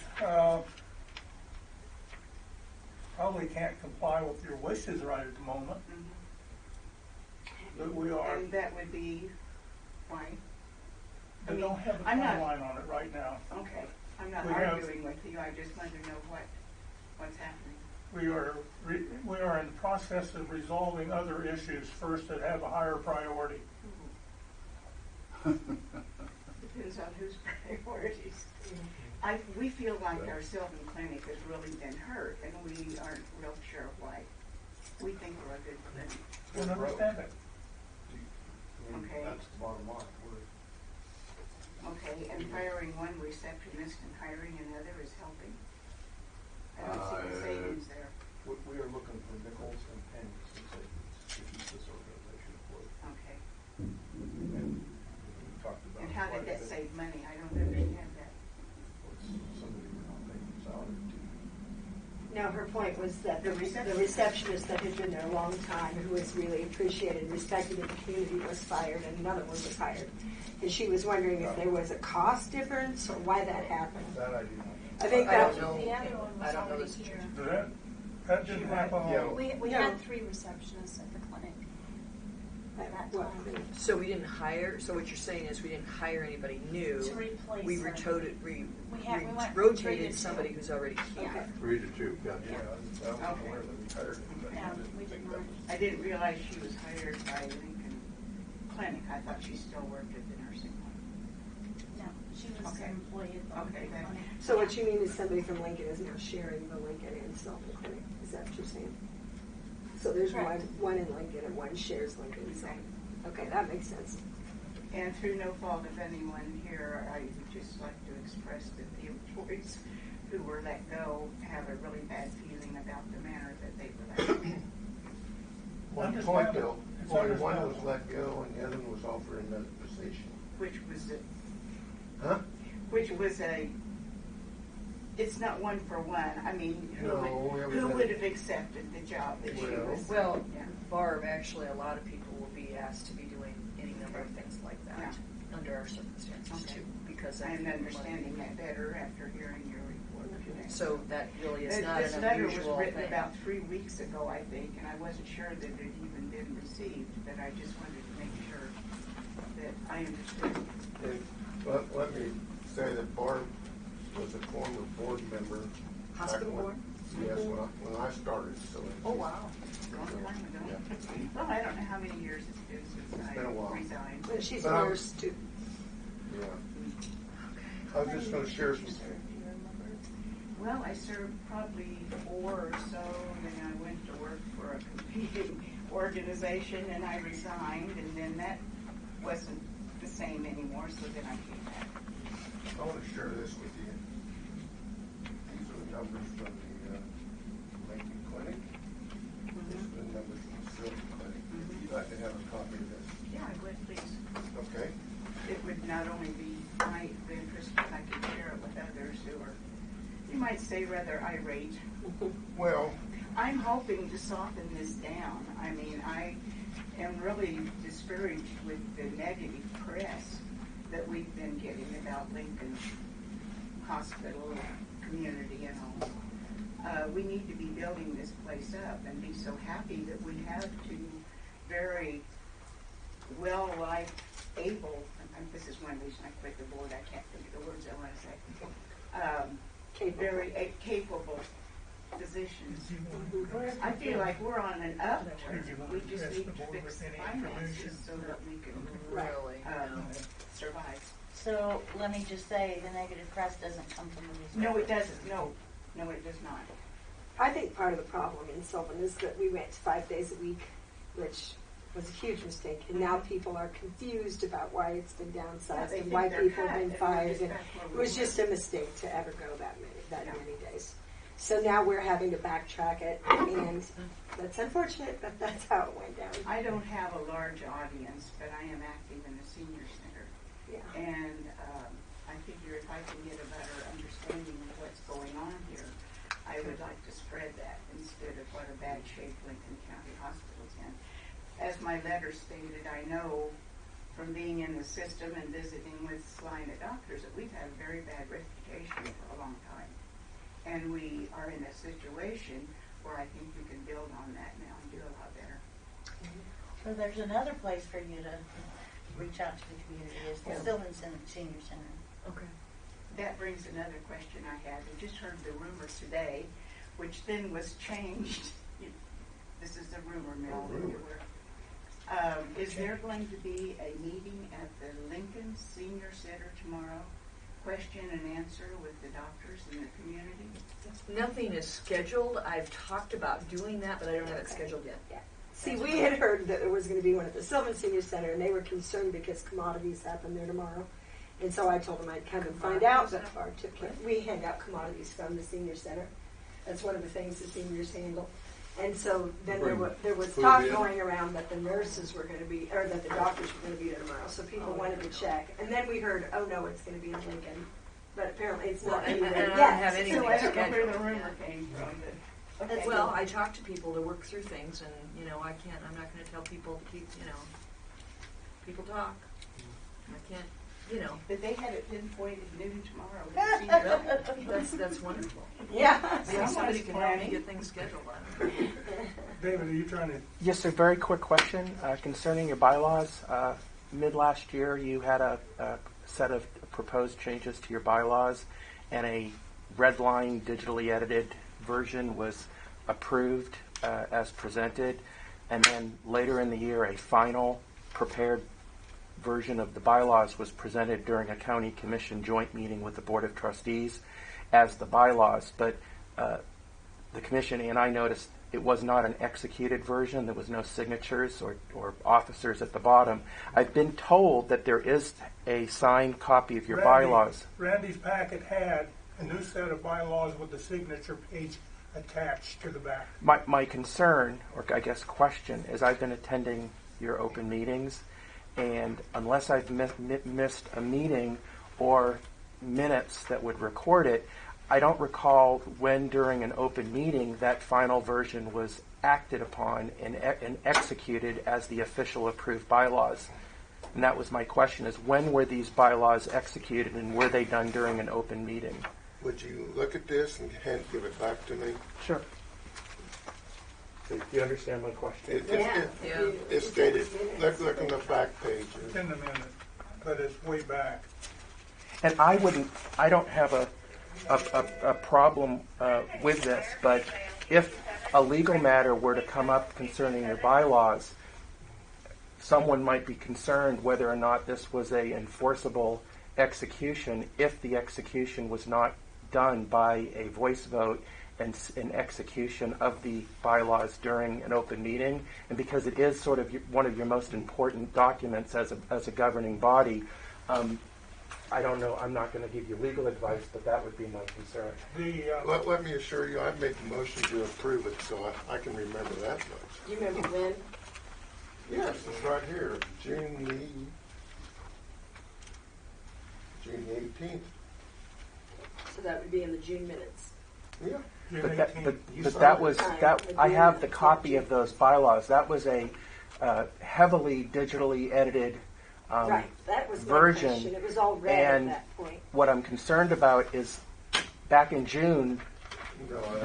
Probably can't comply with your wishes right at the moment, but we are. And that would be why? We don't have a I'm not- timeline on it right now. Okay. I'm not We have- arguing with you. I just wanted to know what's happening. We are in the process of resolving other issues first that have a higher priority. Depends on whose priorities. We feel like our Sylvan Clinic has really been hurt, and we aren't real sure why. We think we're a good clinic. I don't understand it. I mean, Okay. that's the bottom line. Okay, and firing one receptionist and hiring another is helping? I don't see the savings there. We are looking for nickels and pennies and savings to keep this organization afloat. Okay. And we talked about. And how did quite a that bit. save money? I don't understand that. Somebody we're not paying salary to. No, her point was that the receptionist. receptionist that had been there a long time, who was really appreciated and respected in the community, was fired, and another one was hired. And she was wondering if there was a cost difference or why that happened. That I do not know. I think I that don't know. The other one I was don't know already this here. That didn't happen. Yeah. We No. had 3 receptionists at the clinic at that what, time. So we didn't hire, so what you're saying is we didn't hire anybody new. To replace We her. rotated, We went from 3 to rotated 2. somebody who's already here. Yeah. 3 to 2, gotcha. Yeah, I was aware that we hired anybody. No, I didn't we did think not. that was- I didn't realize she was hired by Lincoln Clinic. I thought she still worked at the nursing home. No, she was Okay. an employee at the Okay, then. clinic. So what you mean is somebody from Lincoln is now sharing the Lincoln and Sylvan Clinic? Is that what you're saying? So there's Correct. one in Lincoln and one shares Lincoln and Sylvan. Okay, that makes sense. And through no fault of anyone here, I would just like to express that the employees who were let go have a really bad feeling about the manner that they were let go. One point though, It's only one understandable. was let go and the other one was offered another position. Which was Huh? it's not one for one. I mean, No, it was who a- would have accepted the job that she Well- was? Well, Yeah. Barb, actually, a lot of people will be asked to be doing any number of things like that Yeah. under our circumstances Okay. too, because of I'm money. understanding that better after hearing your report today. So that really is not This an letter was unusual written thing. about 3 weeks ago, I think, and I wasn't sure that it had even been received, but I just wanted to make sure that I understood. And let me say that Barb was a former board member. back Hospital when- board? Yes, when I started, so. Oh, wow. Long time ago. Yeah. Well, I don't know how many years it's been since been a I while. resigned. But she's a But I'm- nurse too. Yeah. I was just gonna share some, Well, I served probably 4 or so, then I went to work for a competing organization and I resigned, and then that wasn't the same anymore, so then I came back. I want to share this with you. These are the numbers from the Lincoln Clinic. These are the numbers from the Sylvan Clinic. If you'd like to have a copy of this. Yeah, I would, please. Okay. It would not only be my interest, but I could share it with others who are, you might say, rather irate. Well, I'm hoping to soften this down. I mean, I am really discouraged with the negative press that we've been getting about Lincoln Hospital, community, and all. We need to be building this place up and be so happy that we have 2 very well-liked, able, and this is one reason I quit the board, I can't think of the words I want to say, Capable. very capable physicians. I feel like we're on an upturn. We just need to fix the finances so that we can Really? survive. So let me just say, the negative press doesn't come from the newspaper. No, it doesn't. No, it does not. I think part of the problem in Sylvan is that we went 5 days a week, which was a huge mistake. And now people are confused about why it's been downsized They and think why they're people cut, have been and we're fired. just And back where it we was were. just a mistake to ever go that Yeah. many days. So now we're having to backtrack it, and that's unfortunate, but that's how it went down. I don't have a large audience, but I am active in the senior center. Yeah. And I figure if I can get a better understanding of what's going on here, I would like to spread that instead of what a bad shape Lincoln County Hospital's in. As my letter stated, I know from being in the system and visiting with line of doctors that we've had a very bad reputation for a long time. And we are in a situation where I think we can build on that now and do a lot better. So there's another place for you to reach out to the community, is the Stillman Senior Center. Okay. That brings another question I had. I just heard the rumor today, which then was changed. This is the rumor mill. Is there going to be a meeting at the Lincoln Senior Center tomorrow? Question and answer with the doctors and the community? Nothing is scheduled. I've talked about doing that, but I don't have it scheduled yet. Yeah. See, we had heard that there was going to be one at the Sylvan Senior Center, and they were concerned because commodities happen there tomorrow. And so I told them I'd come and find out. But we hand out commodities from the Senior Center. That's one of the things the seniors handle. And so then there was talk going around that the nurses were going to be, or that the doctors were going to be there tomorrow. So people wanted to check. And then we heard, oh no, it's going to be in Lincoln. But apparently it's not anywhere I don't yet. have anything So I don't know where scheduled. the rumor came from. But, okay. Well, I talk to people to work through things, and I'm not going to tell people to keep, people talk. I can't, But they had it pinpointed noon tomorrow. At the Senior Center. That's wonderful. Yeah. Maybe somebody can help me get things scheduled on it. David, are you trying to? Yes, a very quick question concerning your bylaws. Mid last year, you had a set of proposed changes to your bylaws, and a red line digitally edited version was approved as presented, and then later in the year, a final prepared version of the bylaws was presented during a county commission joint meeting with the Board of Trustees as the bylaws. But the commission and I noticed it was not an executed version. There was no signatures or officers at the bottom. I've been told that there is a signed copy of your bylaws. Randy's packet had a new set of bylaws with the signature page attached to the back. My concern, or I guess question, is I've been attending your open meetings, and unless I've missed a meeting or minutes that would record it, I don't recall when during an open meeting that final version was acted upon and executed as the official approved bylaws. And that was my question, is when were these bylaws executed, and were they done during an open meeting? Would you look at this and give it back to me? Sure. Do you understand my question? It's stated, look on the back page. It's in the minute, but it's way back. And I don't have a problem with this, but if a legal matter were to come up concerning your bylaws, someone might be concerned whether or not this was a enforceable execution if the execution was not done by a voice vote and an execution of the bylaws during an open meeting. And because it is sort of one of your most important documents as a governing body, I don't know, I'm not going to give you legal advice, but that would be my concern. Let me assure you, I've made the motion to approve it, so I can remember that much. Do you remember when? Yes, it's right here, June the 18th. So that would be in the June minutes. Yeah. But that was I have the copy of those bylaws. That was a heavily digitally edited Right, that was my version. question. It was all red And at that point. what I'm concerned about is back in June,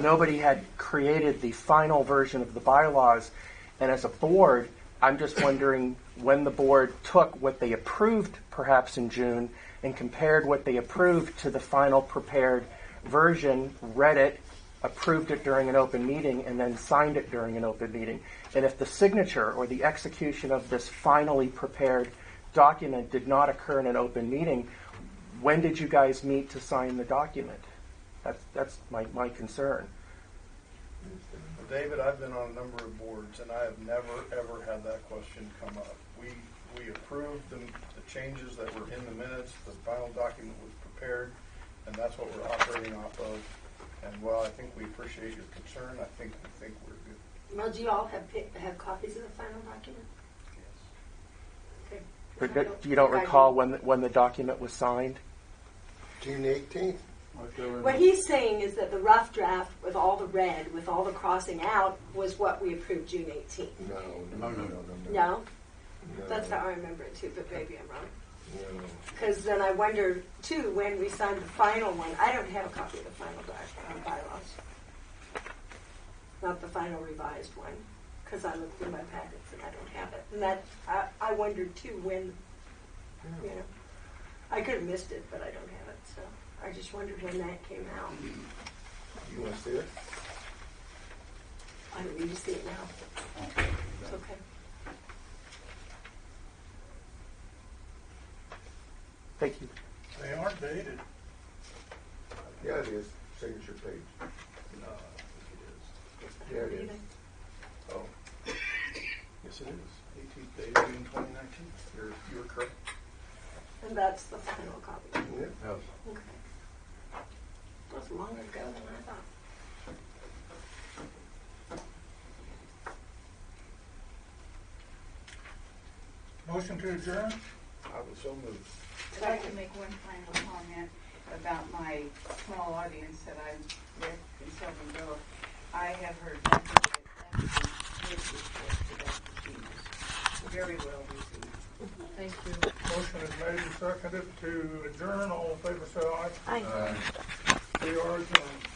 nobody had created the final version of the bylaws. And as a board, I'm just wondering when the board took what they approved perhaps in June and compared what they approved to the final prepared version, read it, approved it during an open meeting, and then signed it during an open meeting. And if the signature or the execution of this finally prepared document did not occur in an open meeting, when did you guys meet to sign the document? That's my concern. David, I've been on a number of boards, and I have never, ever had that question come up. We approved the changes that were in the minutes, the final document was prepared, and that's what we're operating off of. And while I think we appreciate your concern, I think we're good. Well, do you all have copies of the final document? Yes. Okay. Or you don't recall when the document was signed? June 18th. What he's saying is that the rough draft with all the red, with all the crossing out, was what we approved June 18th. No. No? That's how I remember it too, but maybe I'm wrong. No. Because then I wonder, too, when we signed the final one, I don't have a copy of the final bylaws. Not the final revised one, because I looked through my packets and I don't have it. And that, I wondered, too, when, you know, I could have missed it, but I don't have it, so I just wondered when that came out. You want to see it? I don't need to see it now. It's okay. Thank you. They aren't dated. Yeah, it is. Signature page. No, I think it is. Yeah, it is. Oh. Yes, it is. 18th day of June 2019. You're correct. And that's the final copy. Yeah. Okay. That was longer ago than I thought. Motion to adjourn? I would so move. I'd like to make one final comment about my small audience that I'm with in Southern Grove. I have heard nothing but excellent good reports about the seniors. Very well received. Thank you. Motion is made and seconded to adjourn. All in favor say aye. Aye. We are adjourned.